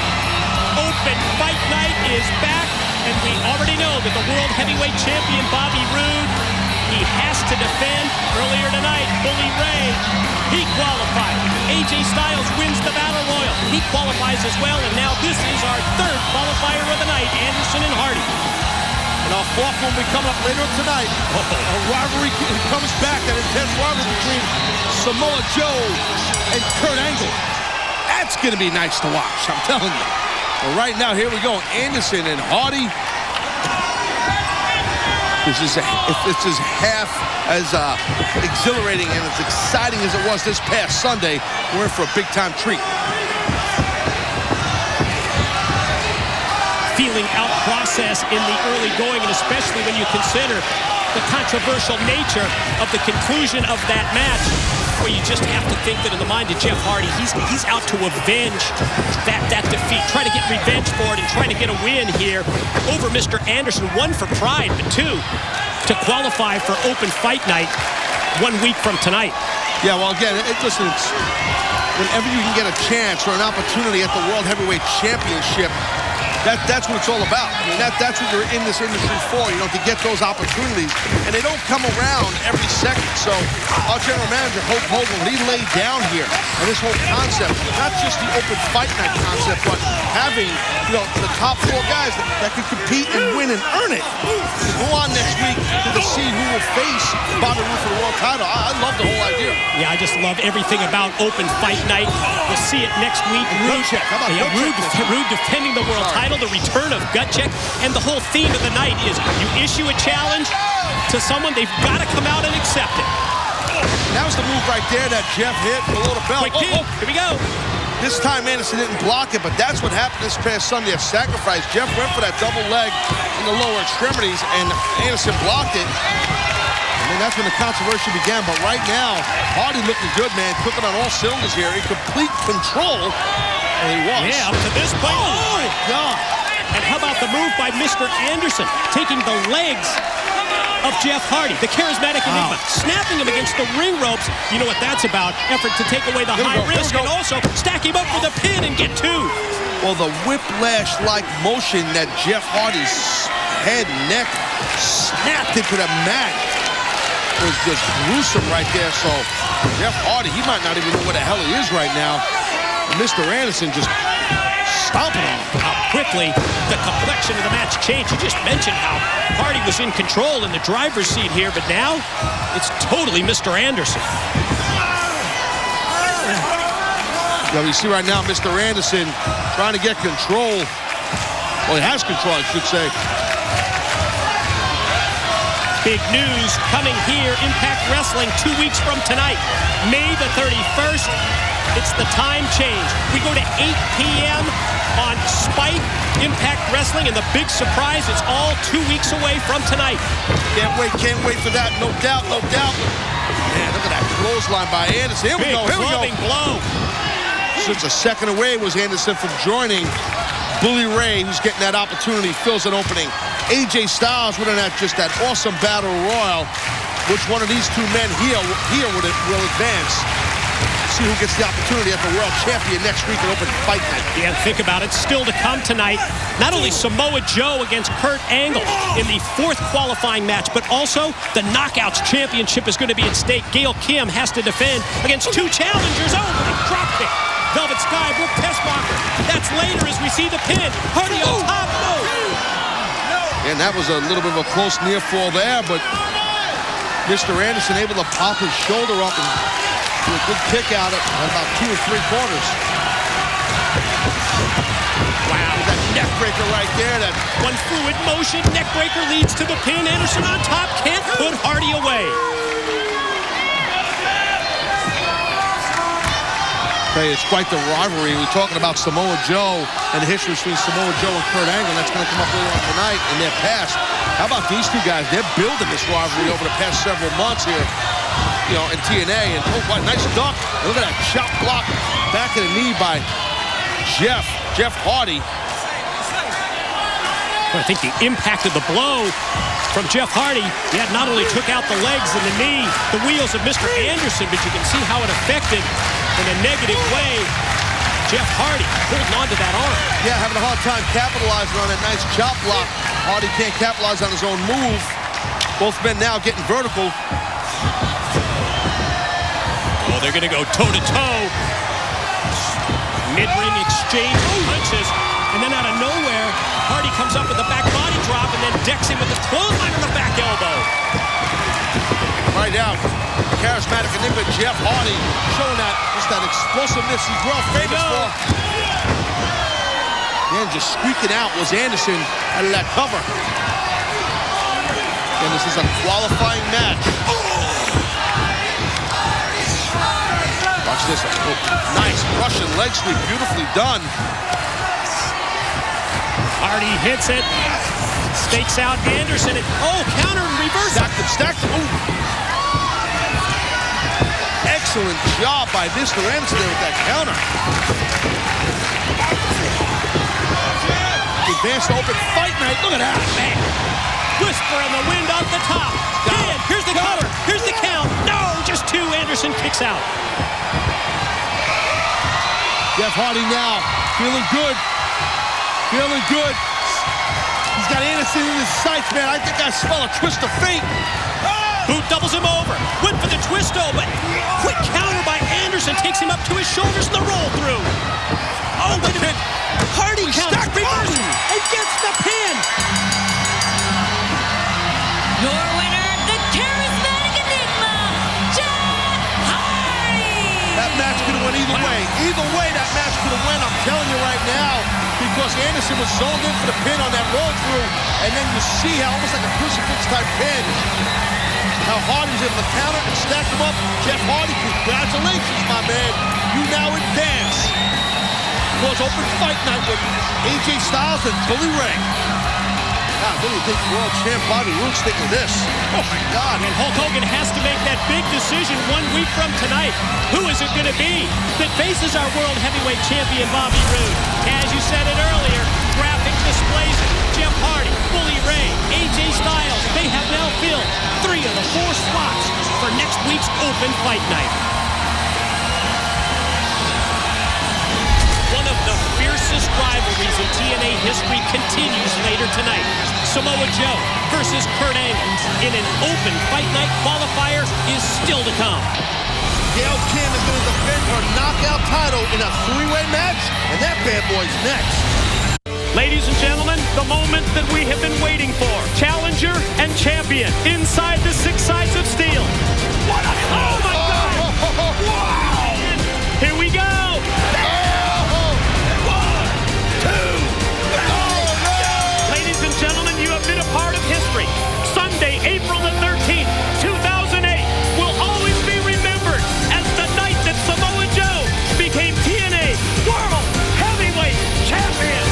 Open Fight Night is back, and we already know that the World Heavyweight Champion Bobby Roode, he has to defend. Earlier tonight, Bully Ray, he qualified. AJ Styles wins the Battle Royal. He qualifies as well, and now this is our third qualifier of the night, Anderson and Hardy. And our fourth one will be coming up later tonight. A rivalry comes back, that intense rivalry between Samoa Joe and Kurt Angle. That's going to be nice to watch, I'm telling you. But right now, here we go. Anderson and Hardy. This is half as exhilarating and as exciting as it was this past Sunday. We're in for a big-time treat. Feeling out process in the early going, and especially when you consider the controversial nature of the conclusion of that match, where you just have to think that in the mind of Jeff Hardy, he's out to avenge that defeat, try to get revenge for it and trying to get a win here over Mr. Anderson. One, for pride, but two, to qualify for Open Fight Night 1 week from tonight. Yeah, well, again, listen, whenever you can get a chance or an opportunity at the World Heavyweight Championship, that's what it's all about. I mean, that's what you're in this industry for, you know, to get those opportunities. And they don't come around every second. So our general manager, Hulk Hogan, he laid down here. And this whole concept, not just the Open Fight Night concept, but having, you know, the top 4 guys that can compete and win and earn it. To go on next week to see who will face Bobby Roode for the world title. I love the whole idea. Yeah, I just love everything about Open Fight Night. We'll see it next week. Roode defending the world title, the return of Gutcheck, and the whole theme of the night is you issue a challenge to someone, they've got to come out and accept it. That was the move right there that Jeff hit below the belt. Here we go. This time Anderson didn't block it, but that's what happened this past Sunday at Sacrifice. Jeff went for that double leg in the lower extremities, and Anderson blocked it. I mean, that's when the controversy began. But right now, Hardy looking good, man. Cooking on all cylinders here. In complete control. And he was. Yeah, up to this point. Oh, my God. And how about the move by Mr. Anderson, taking the legs of Jeff Hardy, the charismatic enigma, snapping him against the ring ropes. You know what that's about. Effort to take away the high risk and also stack him up for the pin and get 2. Well, the whiplash-like motion that Jeff Hardy's head, neck snapped into the mat was just gruesome right there. So Jeff Hardy, he might not even know where the hell he is right now. Mr. Anderson just stomping him. How quickly the complexion of the match changed. You just mentioned how Hardy was in control in the driver's seat here, but now it's totally Mr. Anderson. Yeah, we see right now Mr. Anderson trying to get control. Well, he has control, I should say. Big news coming here, Impact Wrestling 2 weeks from tonight, May the 31st. It's the time change. We go to 8 p.m. on Spike Impact Wrestling, and the big surprise, it's all 2 weeks away from tonight. Can't wait for that, no doubt, no doubt. Man, look at that clothesline by Anderson. Here we go, here we go. Blow. Just a second away was Anderson from joining Bully Ray, who's getting that opportunity, fills an opening. AJ Styles winning that awesome Battle Royal. Which one of these 2 men here will advance? See who gets the opportunity at the World Champion next week in Open Fight Night. Yeah, think about it. Still to come tonight. Not only Samoa Joe against Kurt Angle in the 4th qualifying match, but also the Knockouts Championship is going to be at stake. Gail Kim has to defend against 2 challengers. Oh, drop kick. Velvet Sky, Brooke Tessmacher. That's later as we see the pin. Hardy on top. And that was a little bit of a close near fall there, but Mr. Anderson able to pop his shoulder up and do a good kick out at about 2 3/4. Wow, that neck breaker right there. That one fluid motion, neck breaker leads to the pin. Anderson on top, can't put Hardy away. Hey, it's quite the rivalry. We're talking about Samoa Joe and the history between Samoa Joe and Kurt Angle. That's going to come up later on tonight in their past. How about these 2 guys? They're building this rivalry over the past several months here, you know, in TNA. And oh, what nice duck! And look at that chop block back of the knee by Jeff Hardy. I think the impact of the blow from Jeff Hardy, not only took out the legs and the knee, the wheels of Mr. Anderson, but you can see how it affected in a negative way Jeff Hardy holding on to that arm. Yeah, having a hard time capitalizing on that nice chop block. Hardy can't capitalize on his own move. Both men now getting vertical. Oh, they're going to go toe-to-toe. Mid-ring exchange punches. And then out of nowhere, Hardy comes up with a back body drop and then decks him with a clothesline on the back elbow. Right now, charismatic enigma Jeff Hardy showing that explosiveness he's well famous for. Then just squeaking out was Anderson out of that cover. And this is a qualifying match. Watch this. Oh, nice Russian leg sweep, beautifully done. Hardy hits it. Stakes out Anderson. Counter and reverse. Stacked him. Ooh. Excellent job by Mr. Anderson there with that counter. Advanced open fight night. Look at that. Man. Whisper in the wind off the top. And here's the cover. Here's the count. No, just two. Anderson kicks out. Jeff Hardy now feeling good. Feeling good. He's got Anderson in his sights, man. I think I smell a twist of fate. Boot doubles him over. Went for the twisto, but quick counter by Anderson takes him up to his shoulders in the roll through. Oh, wait a minute. Hardy counters, reverse, and gets the pin. Your winner, the charismatic enigma, Jeff Hardy. That match could have went either way. Either way, that match could have went. I'm telling you right now, because Anderson was zoned in for the pin on that roll through, and then you see how almost like a crucifix type pin. How Hardy was able to counter and stack him up. Jeff Hardy, congratulations, my man. You now advance towards open fight night with AJ Styles and Bully Ray. God, what do you think world champ Bobby Roode's think of this? Oh, my God. And Hulk Hogan has to make that big decision 1 week from tonight. Who is it going to be that faces our world heavyweight champion Bobby Roode? As you said it earlier, graphic displays it. Jeff Hardy, Bully Ray, AJ Styles, they have now filled 3 of the 4 slots for next week's open fight night. One of the fiercest rivalries in TNA history continues later tonight. Samoa Joe versus Kurt Angle in an open fight night qualifier is still to come. Gail Kim is going to defend her knockout title in a 3-way match, and that bad boy's next. Ladies and gentlemen, the moment that we have been waiting for. Challenger and champion inside the 6 sides of steel. What a, oh my God! Wow! Here we go! 1, 2, Ladies and gentlemen, you have been a part of history. Sunday, April the 13th, 2008 will always be remembered as the night that Samoa Joe became TNA World Heavyweight Champion.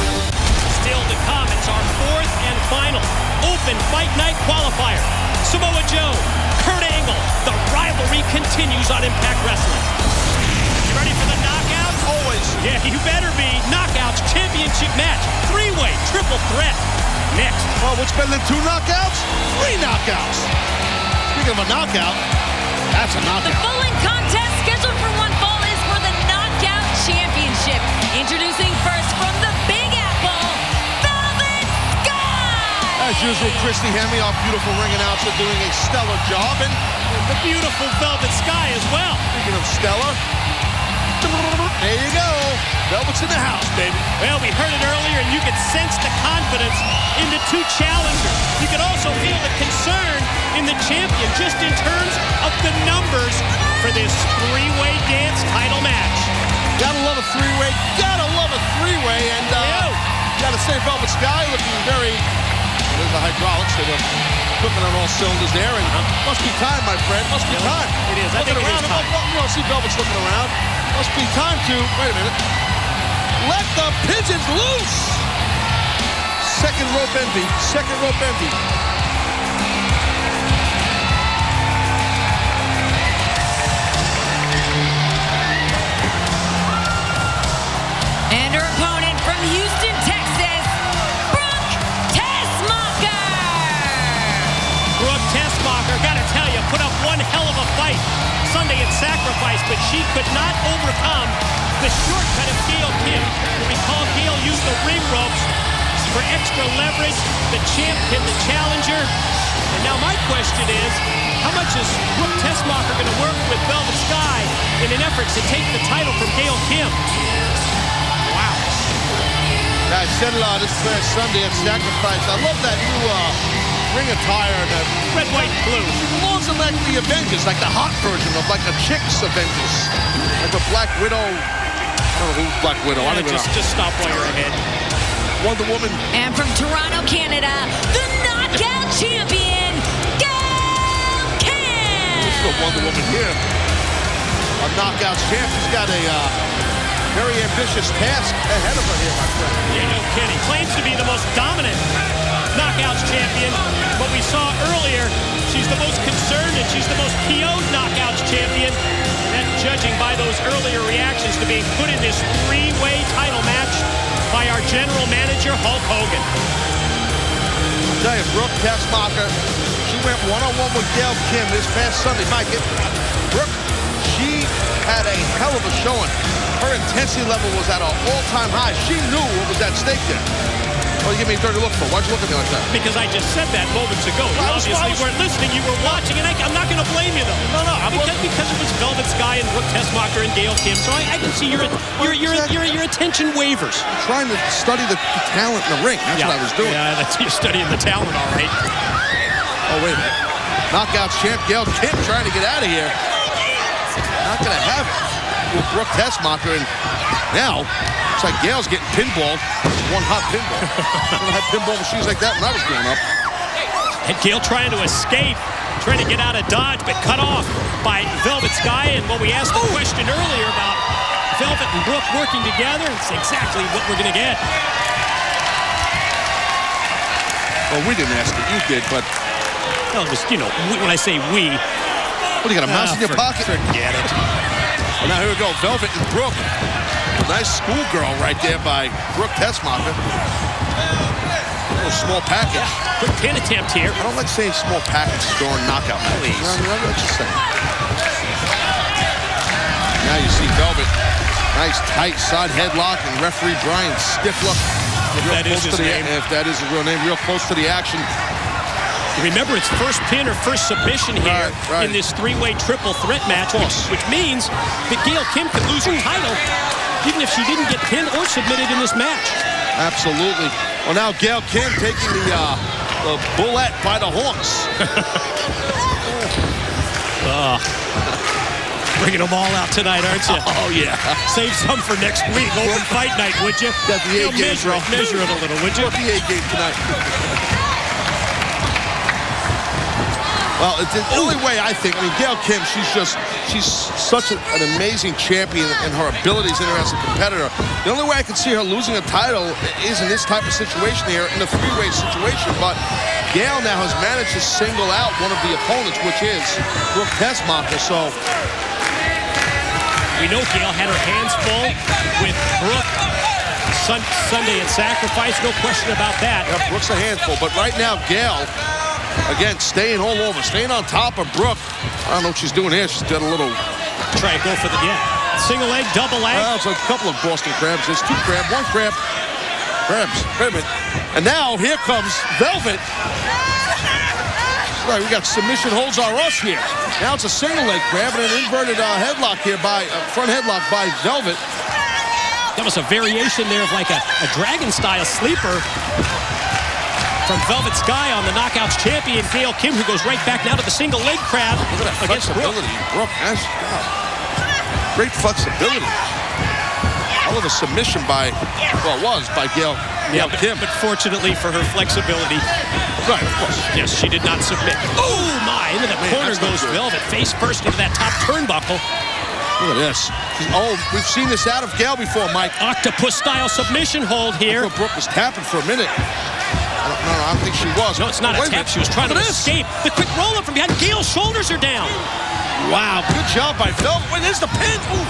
Still to come, it's our 4th and final open fight night qualifier. Samoa Joe, Kurt Angle, the rivalry continues on Impact Wrestling. You ready for the knockouts? Always. Yeah, you better be. Knockouts championship match, 3-way triple threat. Next. Well, what's better than 2 knockouts? 3 knockouts. Speaking of a knockout, that's a knockout. The following contest scheduled for one fall is for the Knockout Championship. Introducing first from the Big Apple, Velvet Sky. As usual, Christy Hemme, our beautiful ring announcer, doing a stellar job. And the beautiful Velvet Sky as well. Speaking of stellar, there you go. Velvet's in the house, baby. Well, we heard it earlier, and you could sense the confidence in the 2 challengers. You could also feel the concern in the champion, just in terms of the numbers for this 3-way dance title match. Gotta love a 3-way. Gotta love a 3-way. And gotta say, Velvet Sky looking very. There's the hydraulics. They were cooking on all cylinders there. And must be time, my friend. Must be time. It is. I think it is time. You don't see Velvet's looking around. Must be time to. Wait a minute. Let the pigeons loose. Second rope envy. Second rope envy. And her opponent from Houston, Texas, Brooke Tessmacher. Brooke Tessmacher, gotta tell you, put up one hell of a fight Sunday at Sacrifice, but she could not overcome the shortcut of Gail Kim. You recall Gail used the ring ropes for extra leverage. The champ hit the challenger. And now my question is, how much is Brooke Tessmacher going to work with Velvet Sky in an effort to take the title from Gail Kim? Wow. I said it this past Sunday at Sacrifice. I love that new ring attire, that red, white, and blue. It belongs to like the Avengers, like the hot version of like the Chicks Avengers. Like a Black Widow. I don't know who's Black Widow. I don't even know. Just stop while you're ahead. Wonder Woman. And from Toronto, Canada, the knockout champion, Gail Kim. This is a Wonder Woman here. A knockout champ. She's got a very ambitious task ahead of her here, my friend. Yeah, no kidding. Claims to be the most dominant knockouts champion. But we saw earlier, she's the most concerned and she's the most PO'd knockouts champion. And that's judging by those earlier reactions to being put in this three-way title match by our general manager, Hulk Hogan. I'll tell you, Brooke Tessmacher, she went one-on-one with Gail Kim this past Sunday. Mike, Brooke, she had a hell of a showing. Her intensity level was at an all-time high. She knew what was at stake there. Well, you give me a dirty look for. Why'd you look at me like that? Because I just said that moments ago. You obviously weren't listening. You were watching, and I'm not going to blame you, though. No. Because it was Velvet Sky and Brooke Tessmacher and Gail Kim. So I can see your attention wavers. I'm trying to study the talent in the ring. That's what I was doing. Yeah, you're studying the talent, all right. Oh, wait a minute. Knockout champ Gail Kim trying to get out of here. Not going to have it with Brooke Tessmacher. And now, it's like Gail's getting pinballed. One hot pinball. I had pinball machines like that when I was growing up. And Gail trying to escape, trying to get out of dodge, but cut off by Velvet Sky. And when we asked the question earlier about Velvet and Brooke working together, it's exactly what we're going to get. Well, we didn't ask it. You did, but... Well, just, when I say we... What, you got a mouse in your pocket? Forget it. Well, now here we go. Velvet and Brooke. A nice schoolgirl right there by Brooke Tessmacher. A little small package. Yeah, quick pin attempt here. I don't like saying small package during knockout matches. That's just saying. Now you see Velvet. Nice tight side headlock and referee Brian stiff look. If that is his name. If that is his real name, real close to the action. Remember, it's first pin or first submission here in this three-way triple threat match, which means that Gail Kim could lose her title even if she didn't get pinned or submitted in this match. Absolutely. Well, now Gail Kim taking the bullet by the horns. Bringing them all out tonight, aren't you? Oh, yeah. Save some for next week. Open fight night, would you? Got the A game, measure it a little, would you? Got the A game tonight. Well, it's the only way I think. I mean, Gail Kim, she's such an amazing champion, and her abilities in her as a competitor. The only way I can see her losing a title is in this type of situation here, in a three-way situation. But Gail now has managed to single out one of the opponents, which is Brooke Tessmacher. So we know Gail had her hands full with Brooke Sunday at Sacrifice. No question about that. Yeah, Brooke's a handful, but right now Gail, again, staying all over, staying on top of Brooke. I don't know what she's doing here. She's got a little... Try to go for the, single leg, double leg. Well, it's a couple of Boston crabs. There's two crab, one crab. Crabs. Wait a minute. And now, here comes Velvet. Right, we got submission holds are us here. Now it's a single leg crab and an inverted headlock here by, front headlock by Velvet. That was a variation there of like a dragon-style sleeper from Velvet Sky on the Knockouts champion, Gail Kim, who goes right back now to the single leg crab against flexibility. Brooke, great flexibility. Hell of a submission by, well, it was by Gail Kim. But fortunately for her flexibility, right, of course. Yes, she did not submit. Oh, my. Into the corner goes Velvet, face first into that top turnbuckle. Look at this. Oh, we've seen this out of Gail before, Mike. Octopus-style submission hold here. I thought Brooke was tapping for a minute. No, I don't think she was. No, it's not a tap. She was trying to escape. The quick roll-up from behind. Gail's shoulders are down. Wow, good job by Velvet. Wait, there's the pin. Ooh.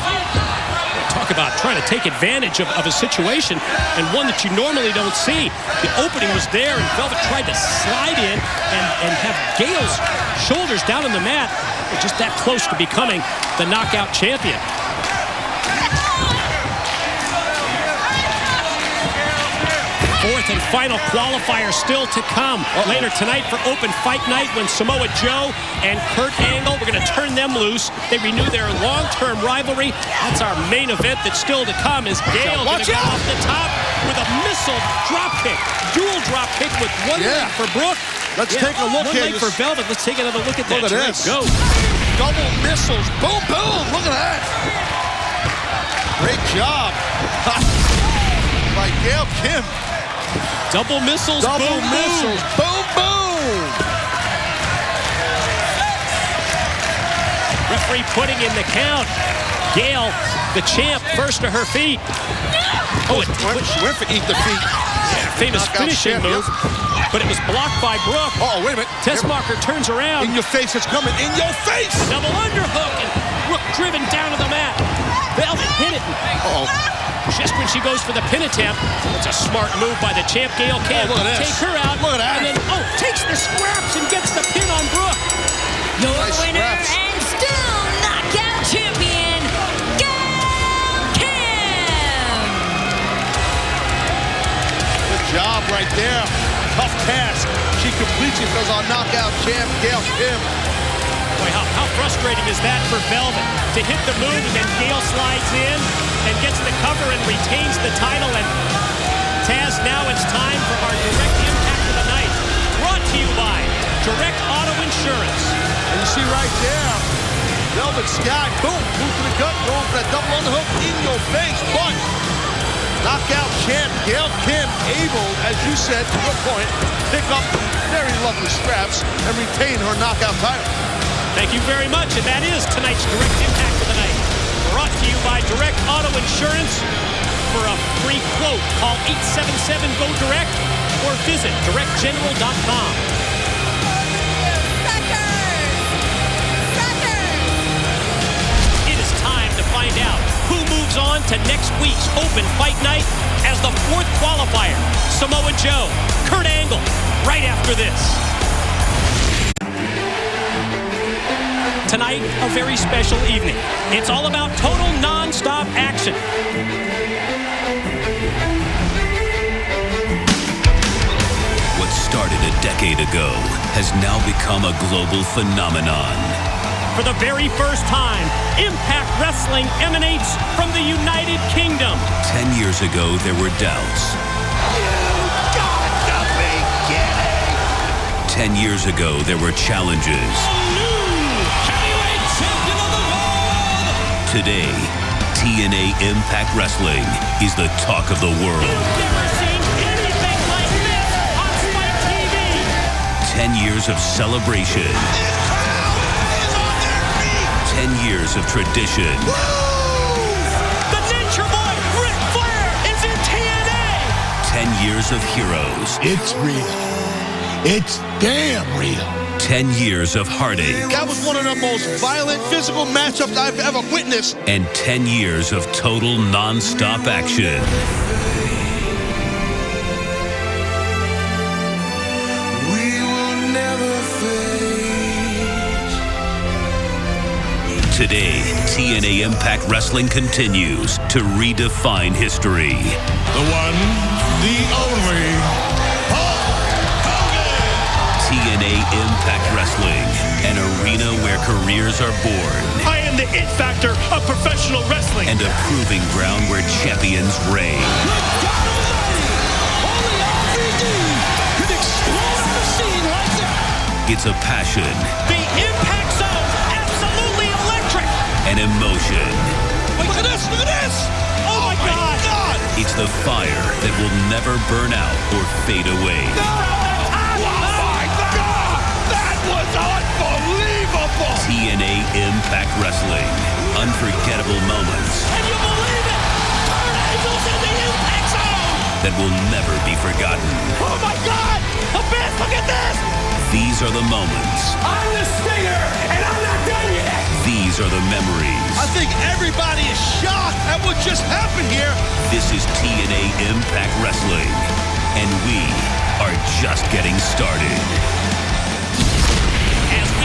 Talk about trying to take advantage of a situation, and one that you normally don't see. The opening was there, and Velvet tried to slide in and have Gail's shoulders down on the mat. Just that close to becoming the knockout champion. final qualifier still to come later tonight for Open Fight Night when Samoa Joe and Kurt Angle, we're going to turn them loose. They renew their long-term rivalry. That's our main event that's still to come is Gale going to go off the top with a missile drop kick. Dual drop kick with one leg for Brooke. Let's take a look here. One leg for Velvet. Let's take another look at that. Look at this. Go. Double missiles. Boom, boom. Look at that. Great job. By Gail Kim. Double missiles. Double boom, missiles. Boom, boom. Referee putting in the count. Gail, the champ, first to her feet. Oh, it went for eat the feet. Famous finishing move. But it was blocked by Brooke. Oh, wait a minute. Tessmacher turns around. In your face, it's coming. In your face. Double underhook, and Brooke driven down to the mat. Velvet hit it. Just when she goes for the pin attempt, it's a smart move by the champ, Gail Kim. Take her out. Look at that. And then, takes the scraps and gets the pin on Brooke. Your winner and still knockout champion, Gail Kim. Good job right there. Tough task. She completes it because our knockout champ, Gail Kim. Boy, how frustrating is that for Velvet to hit the move and then Gail slides in and gets the cover and retains the title. And Taz, now it's time for our direct impact of the night. Brought to you by Direct Auto Insurance. And you see right there, Velvet Sky, boom, move to the gut, going for that double underhook in your face. But knockout champ Gail Kim able, as you said, to your point, pick up very lovely scraps and retain her knockout title. Thank you very much, and that is tonight's Direct Impact of the Night. Brought to you by Direct Auto Insurance. For a free quote, call 877-GO-DIRECT or visit directgeneral.com. It is time to find out who moves on to next week's Open Fight Night as the fourth qualifier. Samoa Joe, Kurt Angle, right after this. Tonight, a very special evening. It's all about total non-stop action. What started a decade ago has now become a global phenomenon. For the very first time, Impact Wrestling emanates from the United Kingdom. 10 years ago, there were doubts. You got the beginning. 10 years ago, there were challenges. Today, TNA Impact Wrestling is the talk of the world. You've never seen anything like this on Spike TV. 10 years of celebration. This crowd is on their feet. 10 years of tradition. Woo! The Nature Boy, Ric Flair, is in TNA. 10 years of heroes. It's real. It's damn real. 10 years of heartache. That was one of the most violent physical matchups I've ever witnessed. And 10 years of total non-stop action. We will never fade. Today, TNA Impact Wrestling continues to redefine history. The one, the only. TNA Impact Wrestling, an arena where careers are born. I am the it factor of professional wrestling. And a proving ground where champions reign. It's a passion. The Impact Zone, absolutely electric. An emotion. Wait, look at this, look at this. Oh my God. It's the fire that will never burn out or fade away. Unbelievable! TNA Impact Wrestling. Unforgettable moments. Can you believe it? Kurt Angle's in the Impact Zone! That will never be forgotten. Oh my God! Abyss, look at this! These are the moments. I'm the Stinger, and I'm not done yet! These are the memories. I think everybody is shocked at what just happened here. This is TNA Impact Wrestling. And we are just getting started.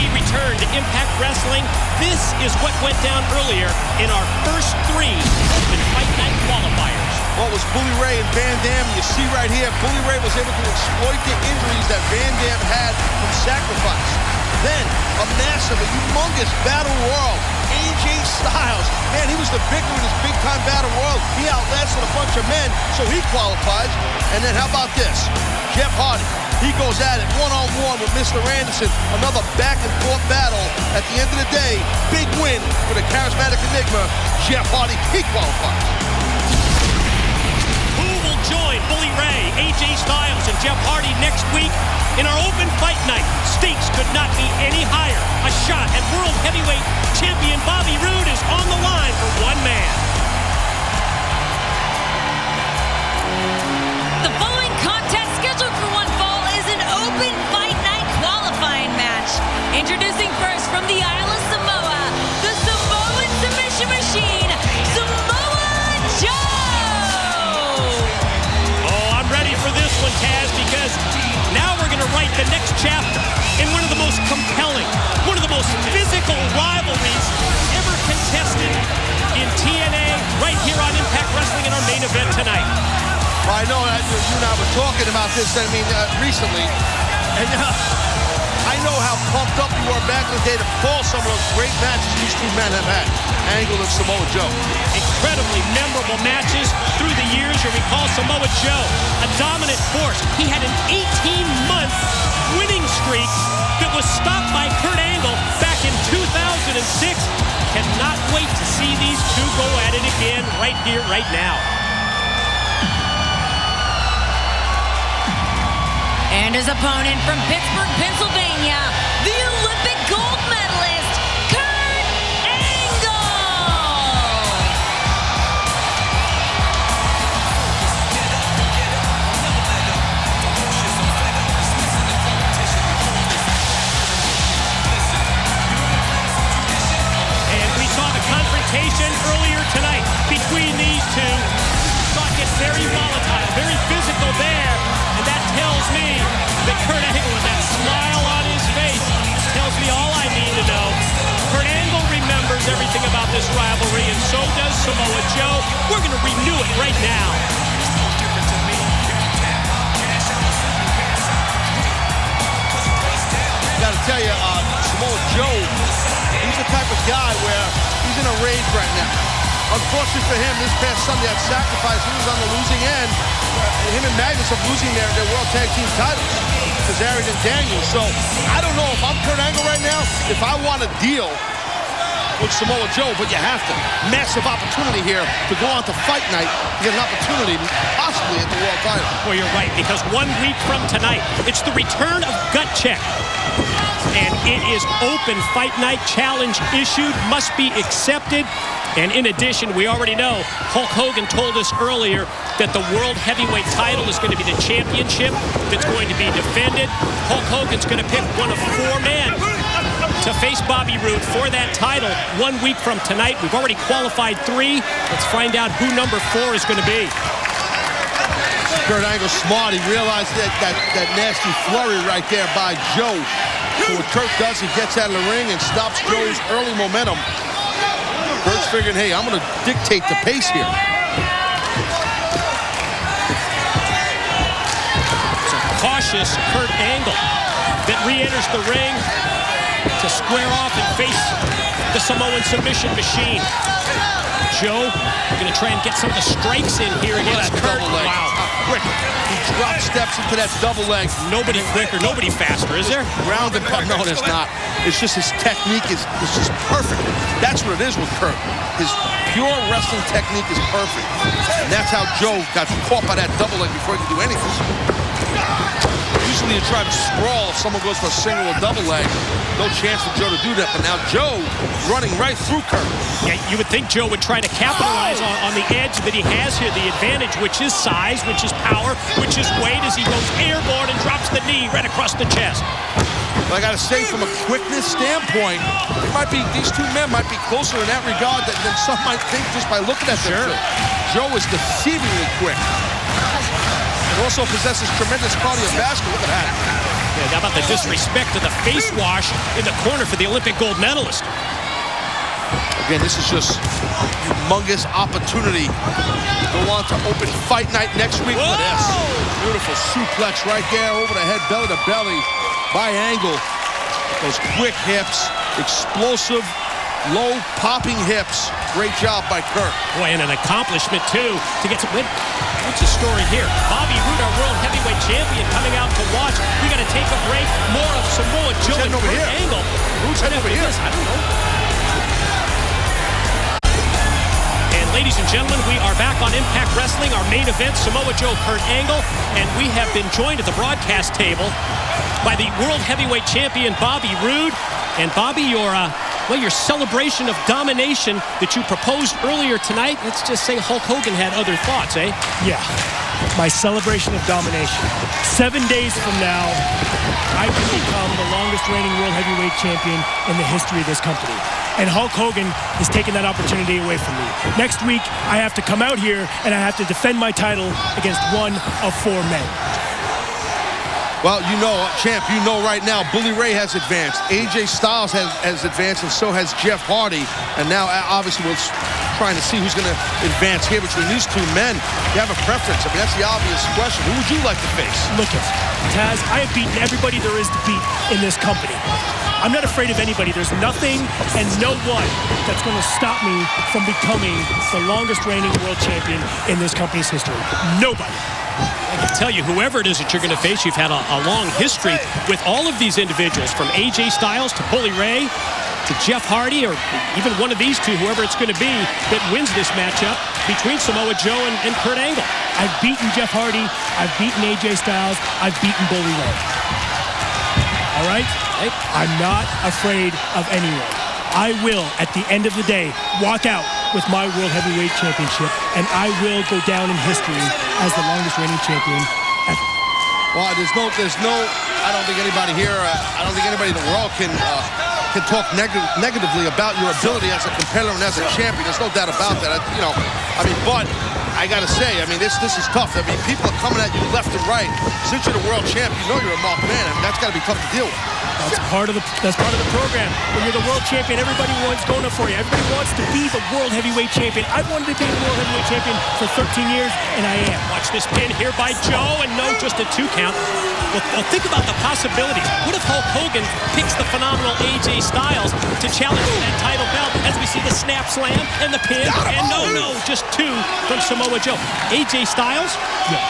Return to Impact Wrestling. This is what went down earlier in our first 3 Open Fight Night qualifiers. what was Bully Ray and Van Dam. You see right here, Bully Ray was able to exploit the injuries that Van Dam had from Sacrifice. Then, a massive, a humongous battle royal. AJ Styles, man, he was the victor in this big-time battle royal. He outlasted a bunch of men, so he qualifies. And then how about this? Jeff Hardy, he goes at it one-on-one with Mr. Anderson. Another back-and-forth battle. At the end of the day, big win for the charismatic enigma, Jeff Hardy. He qualifies. Who will join Bully Ray, AJ Styles, and Jeff Hardy next week in our open fight night? Stakes could not be any higher. A shot at World Heavyweight Champion Bobby Roode is on the line for one man. The following contest scheduled for one fall is an open fight night qualifying match. Introducing first from the Isle of Samoa, the Samoan submission machine, Samoa Joe! Oh, I'm ready for this one, Taz, because now we're going to write the next chapter in one of the most compelling, one of the most physical rivalries ever contested in TNA right here on Impact Wrestling in our main event tonight. Well, I know that you and I were talking about this, recently, and I know how pumped up you were back in the day to call some of those great matches these two men have had, Angle and Samoa Joe. Incredibly memorable matches through the years. You recall Samoa Joe, a dominant force. He had an 18-month winning streak that was stopped by Kurt Angle back in 2006. Cannot wait to see these two go at it again right here, right now. And his opponent from Pittsburgh, Pennsylvania, the Olympic gold medalist, Kurt Angle! And we saw the confrontation earlier tonight between these two. Saw it get very volatile, very physical there. And that tells me that Kurt Angle, with that smile on his face, tells me all I need to know. Kurt Angle remembers everything about this rivalry, and so does Samoa Joe. We're going to renew it right now. Got to tell you, Samoa Joe, he's the type of guy where he's in a rage right now. Unfortunately for him, this past Sunday at Sacrifice, he was on the losing end. Him and Magnus are losing their World Tag Team titles. Kazarian and Daniels. So I don't know if I'm Kurt Angle right now, if I want to deal with Samoa Joe, but you have to. Massive opportunity here to go on to Fight Night to get an opportunity possibly at the World title. Well, you're right, because 1 week from tonight, it's the return of Gut Check. And it is open fight night. Challenge issued, must be accepted. And in addition, we already know Hulk Hogan told us earlier that the World Heavyweight title is going to be the championship that's going to be defended. Hulk Hogan's going to pick one of 4 men to face Bobby Roode for that title 1 week from tonight. We've already qualified 3. Let's find out who number 4 is going to be. Kurt Angle smart. He realized that nasty flurry right there by Joe. So what Kurt does, he gets out of the ring and stops Joe's early momentum. Kurt's figuring, hey, I'm going to dictate the pace here. It's a cautious Kurt Angle that re-enters the ring to square off and face the Samoan submission machine. Joe going to try and get some of the strikes in here against Kurt. Wow. Quick. He drop steps into that double leg. Nobody quicker, nobody faster, is there? Round and pound. No, there's not. It's just his technique is just perfect. That's what it is with Kurt. His pure wrestling technique is perfect. And that's how Joe got caught by that double leg before he could do anything. Usually you try to sprawl if someone goes for a single or double leg. No chance for Joe to do that. But now Joe running right through Kurt. Yeah, you would think Joe would try to capitalize on the edge that he has here, the advantage, which is size, which is power, which is weight, as he goes airborne and drops the knee right across the chest. But I got to say, from a quickness standpoint, these two men might be closer in that regard than some might think just by looking at them. Sure. Joe is deceivingly quick. And also possesses tremendous cardiovascular. Look at that. Yeah, how about the disrespect to the face wash in the corner for the Olympic gold medalist? Again, this is just a humongous opportunity to go on to open fight night next week. Look at this. Beautiful suplex right there over the head, belly to belly by Angle. Those quick hips, explosive, low popping hips. Great job by Kurt. Boy, and an accomplishment, too, to get some... What's the story here? Bobby Roode, our world heavyweight champion, coming out to watch. We got to take a break. More of Samoa Joe and Kurt Angle. Who's heading over here? I don't know. And ladies and gentlemen, we are back on Impact Wrestling, our main event, Samoa Joe, Kurt Angle, and we have been joined at the broadcast table by the world heavyweight champion, Bobby Roode. And Bobby, your celebration of domination that you proposed earlier tonight, let's just say Hulk Hogan had other thoughts, eh? Yeah, my celebration of domination. 7 days from now, I can become the longest reigning world heavyweight champion in the history of this company. And Hulk Hogan is taking that opportunity away from me. Next week, I have to come out here and I have to defend my title against one of 4 men. Well, you know, champ, you know right now, Bully Ray has advanced. AJ Styles has advanced, and so has Jeff Hardy. And now, obviously, we're trying to see who's going to advance here between these 2 men. You have a preference. I mean, that's the obvious question. Who would you like to face? Look, Taz, I have beaten everybody there is to beat in this company. I'm not afraid of anybody. There's nothing and no one that's going to stop me from becoming the longest reigning world champion in this company's history. Nobody. I can tell you, whoever it is that you're going to face, you've had a long history with all of these individuals, from AJ Styles to Bully Ray to Jeff Hardy, or even one of these 2, whoever it's going to be that wins this matchup between Samoa Joe and Kurt Angle. I've beaten Jeff Hardy. I've beaten AJ Styles. I've beaten Bully Ray. All right? I'm not afraid of anyone. I will, at the end of the day, walk out with my World Heavyweight Championship, and I will go down in history as the longest reigning champion ever. Well, there's no, I don't think anybody here, I don't think anybody in the world can talk negatively about your ability as a competitor and as a champion. There's no doubt about that. But I got to say, this is tough. People are coming at you left and right. Since you're the world champ, you know you're a marked man. That's got to be tough to deal with. That's part of the program. When you're the world champion, everybody wants going up for you. Everybody wants to be the world heavyweight champion. I've wanted to be the world heavyweight champion for 13 years, and I am. Watch this pin here by Joe, and no, just a 2 count. Well, think about the possibilities. What if Hulk Hogan picks the phenomenal AJ Styles to challenge for that title belt, as we see the snap slam and the pin, and no, just 2 from Samoa Joe. AJ Styles,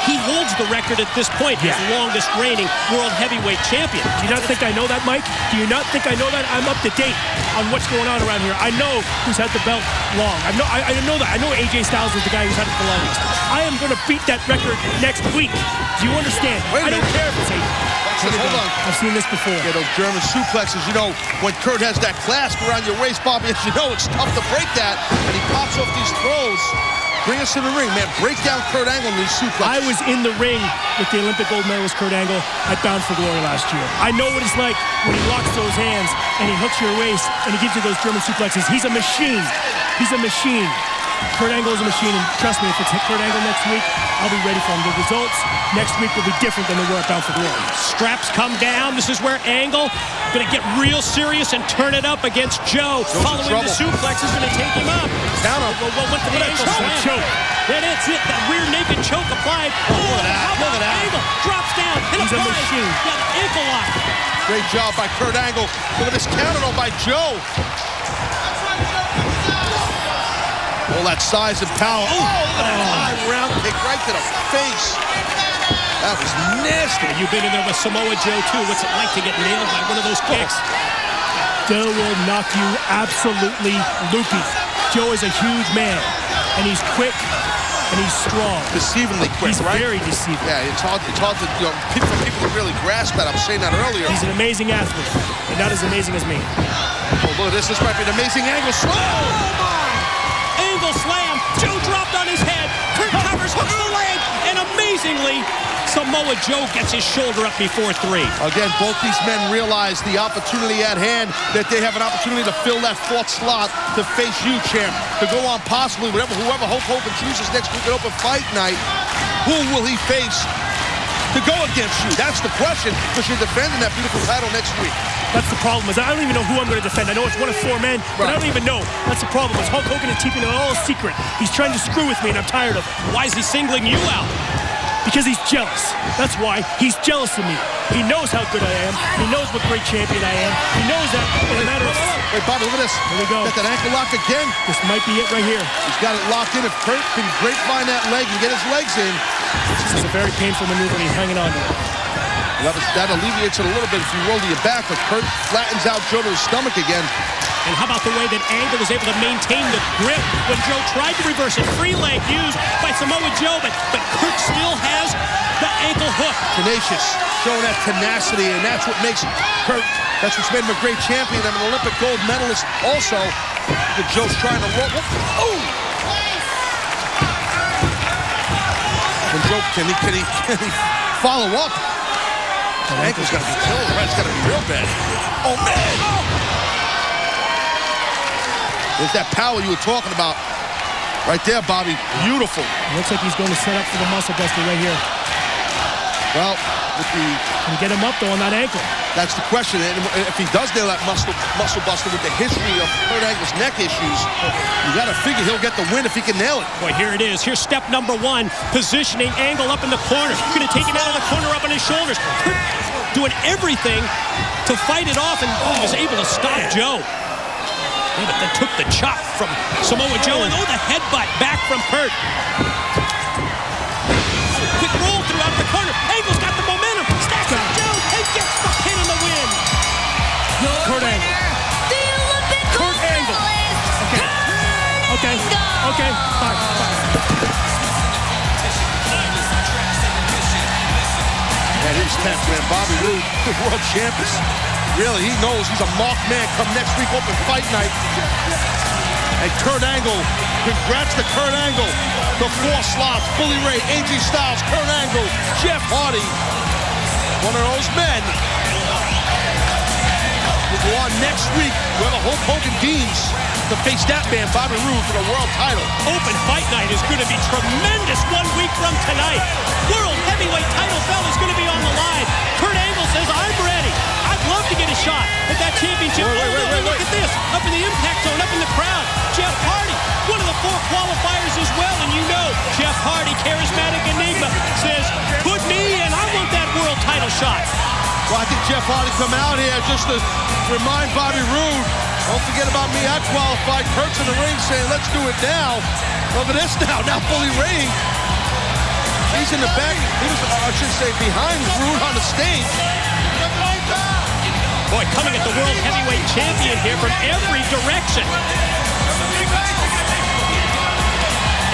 he holds the record at this point, his longest reigning world heavyweight champion. Do you not think I know that, Mike? Do you not think I know that? I'm up to date on what's going on around here. I know who's had the belt long. I know that. I know AJ Styles is the guy who's had it the longest. I am going to beat that record next week. Do you understand? I don't care if it's 8. Hold on. I've seen this before. Yeah, those German suplexes, when Kurt has that clasp around your waist, Bobby, as you know, it's tough to break that, and he pops off these throws. Bring us to the ring, man. Break down Kurt Angle in these suplexes. I was in the ring with the Olympic gold medalist Kurt Angle at Bound for Glory last year. I know what it's like when he locks those hands and he hooks your waist and he gives you those German suplexes. He's a machine. He's a machine. Kurt Angle is a machine, and trust me, if it's Kurt Angle next week, I'll be ready for him. The results next week will be different than they were at Bound for Glory. Straps come down. This is where Angle going to get real serious and turn it up against Joe. Following the suplex is going to take him up. Counter. Went for the ankle slam. Then it's it. That rear naked choke applied. Look at that. Angle drops down. He's a machine. Got an ankle lock. Great job by Kurt Angle. Look at this counter though by Joe. All that size and power. Oh, look at that high round kick right to the face. That was nasty. You've been in there with Samoa Joe, too. What's it like to get nailed by one of those kicks? Joe will knock you absolutely loopy. Joe is a huge man, and he's quick, and he's strong. Deceivingly quick, he's right? He's very deceiving. Yeah, it's hard to, for people to really grasp that. I was saying that earlier. He's an amazing athlete, and not as amazing as me. Oh, look at this. This might be an amazing angle slam. Oh, my! Angle slam. Joe dropped on his head. Kurt covers, hooks the leg, and amazingly, Samoa Joe gets his shoulder up before 3. Again, both these men realize the opportunity at hand, that they have an opportunity to fill that 4th slot to face you, champ. To go on possibly whoever Hulk Hogan chooses next week at Open Fight Night. Who will he face to go against you? That's the question, because you're defending that beautiful title next week. That's the problem, is I don't even know who I'm going to defend. I know it's one of 4 men, but I don't even know. That's the problem, is Hulk Hogan is keeping it all a secret. He's trying to screw with me, and I'm tired of it. Why is he singling you out? Because he's jealous. That's why. He's jealous of me. He knows how good I am. He knows what great champion I am. He knows that in a matter of... Wait, Bobby, look at this. Here we go. Got that ankle lock again. This might be it right here. He's got it locked in. If Kurt can grapevine that leg and get his legs in. This is a very painful maneuver, and he's hanging on to it. That alleviates it a little bit if you roll to your back, but Kurt flattens out Joe to his stomach again. And how about the way that Angle was able to maintain the grip when Joe tried to reverse it? Free leg used by Samoa Joe, but Kurt still has the ankle hook. Tenacious, showing that tenacity, and that's what makes Kurt, that's what's made him a great champion and an Olympic gold medalist also. But Joe's trying to roll. Oh! And Joe, can he follow up? The ankle's got to be killed, right? It's got to be real bad. Oh, man! There's that power you were talking about. Right there, Bobby. Beautiful. Looks like he's going to set up for the muscle buster right here. Well, Can he get him up, though, on that ankle? That's the question. And if he does nail that muscle buster with the history of Kurt Angle's neck issues, you got to figure he'll get the win if he can nail it. Boy, here it is. Here's step number 1, positioning Angle up in the corner. Going to take him out of the corner up on his shoulders. Kurt doing everything to fight it off, and he was able to stop Joe. Yeah, but then took the chop from Samoa Joe, and the headbutt back from Kurt. Quick roll throughout the corner. Angle's got the momentum. Stacks up Joe and gets the pin in the win. Kurt Angle. Kurt Angle. Okay. Fine. And he's tense, man. Bobby Roode, the world champion. Really, he knows he's a marked man come next week, open fight night. And Kurt Angle, congrats to Kurt Angle. The 4 slots, Bully Ray, AJ Styles, Kurt Angle, Jeff Hardy. One of those men will go on next week where the Hulk Hogan deems to face that man, Bobby Roode, for the world title. Open fight night is going to be tremendous 1 week from tonight. World heavyweight title belt is going to be on the line. Kurt Angle says, I'm ready. I'd love to get a shot at that championship. Wait. Look at this. Up in the impact zone, up in the crowd. Jeff Hardy, one of the 4 qualifiers as well. And you know, Jeff Hardy, charismatic enigma, says, put me in. I want that world title shot. Well, I think Jeff Hardy come out here just to remind Bobby Roode, don't forget about me, I qualified. Kurt's in the ring saying, let's do it now. Look at this now. Now Bully Ray, he's in the back. He was, I should say, behind Roode on the stage. Boy, coming at the world heavyweight champion here from every direction.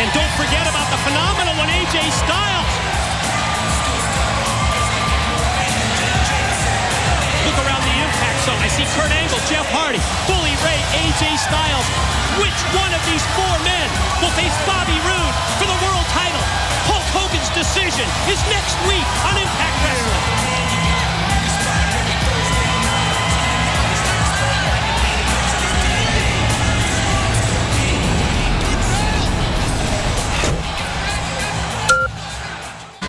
And don't forget about the phenomenal one, AJ Styles. Look around the impact zone. I see Kurt Angle, Jeff Hardy, Bully Ray, AJ Styles. Which one of these 4 men will face Bobby Roode for the world title? Hulk Hogan's decision is next week on Impact.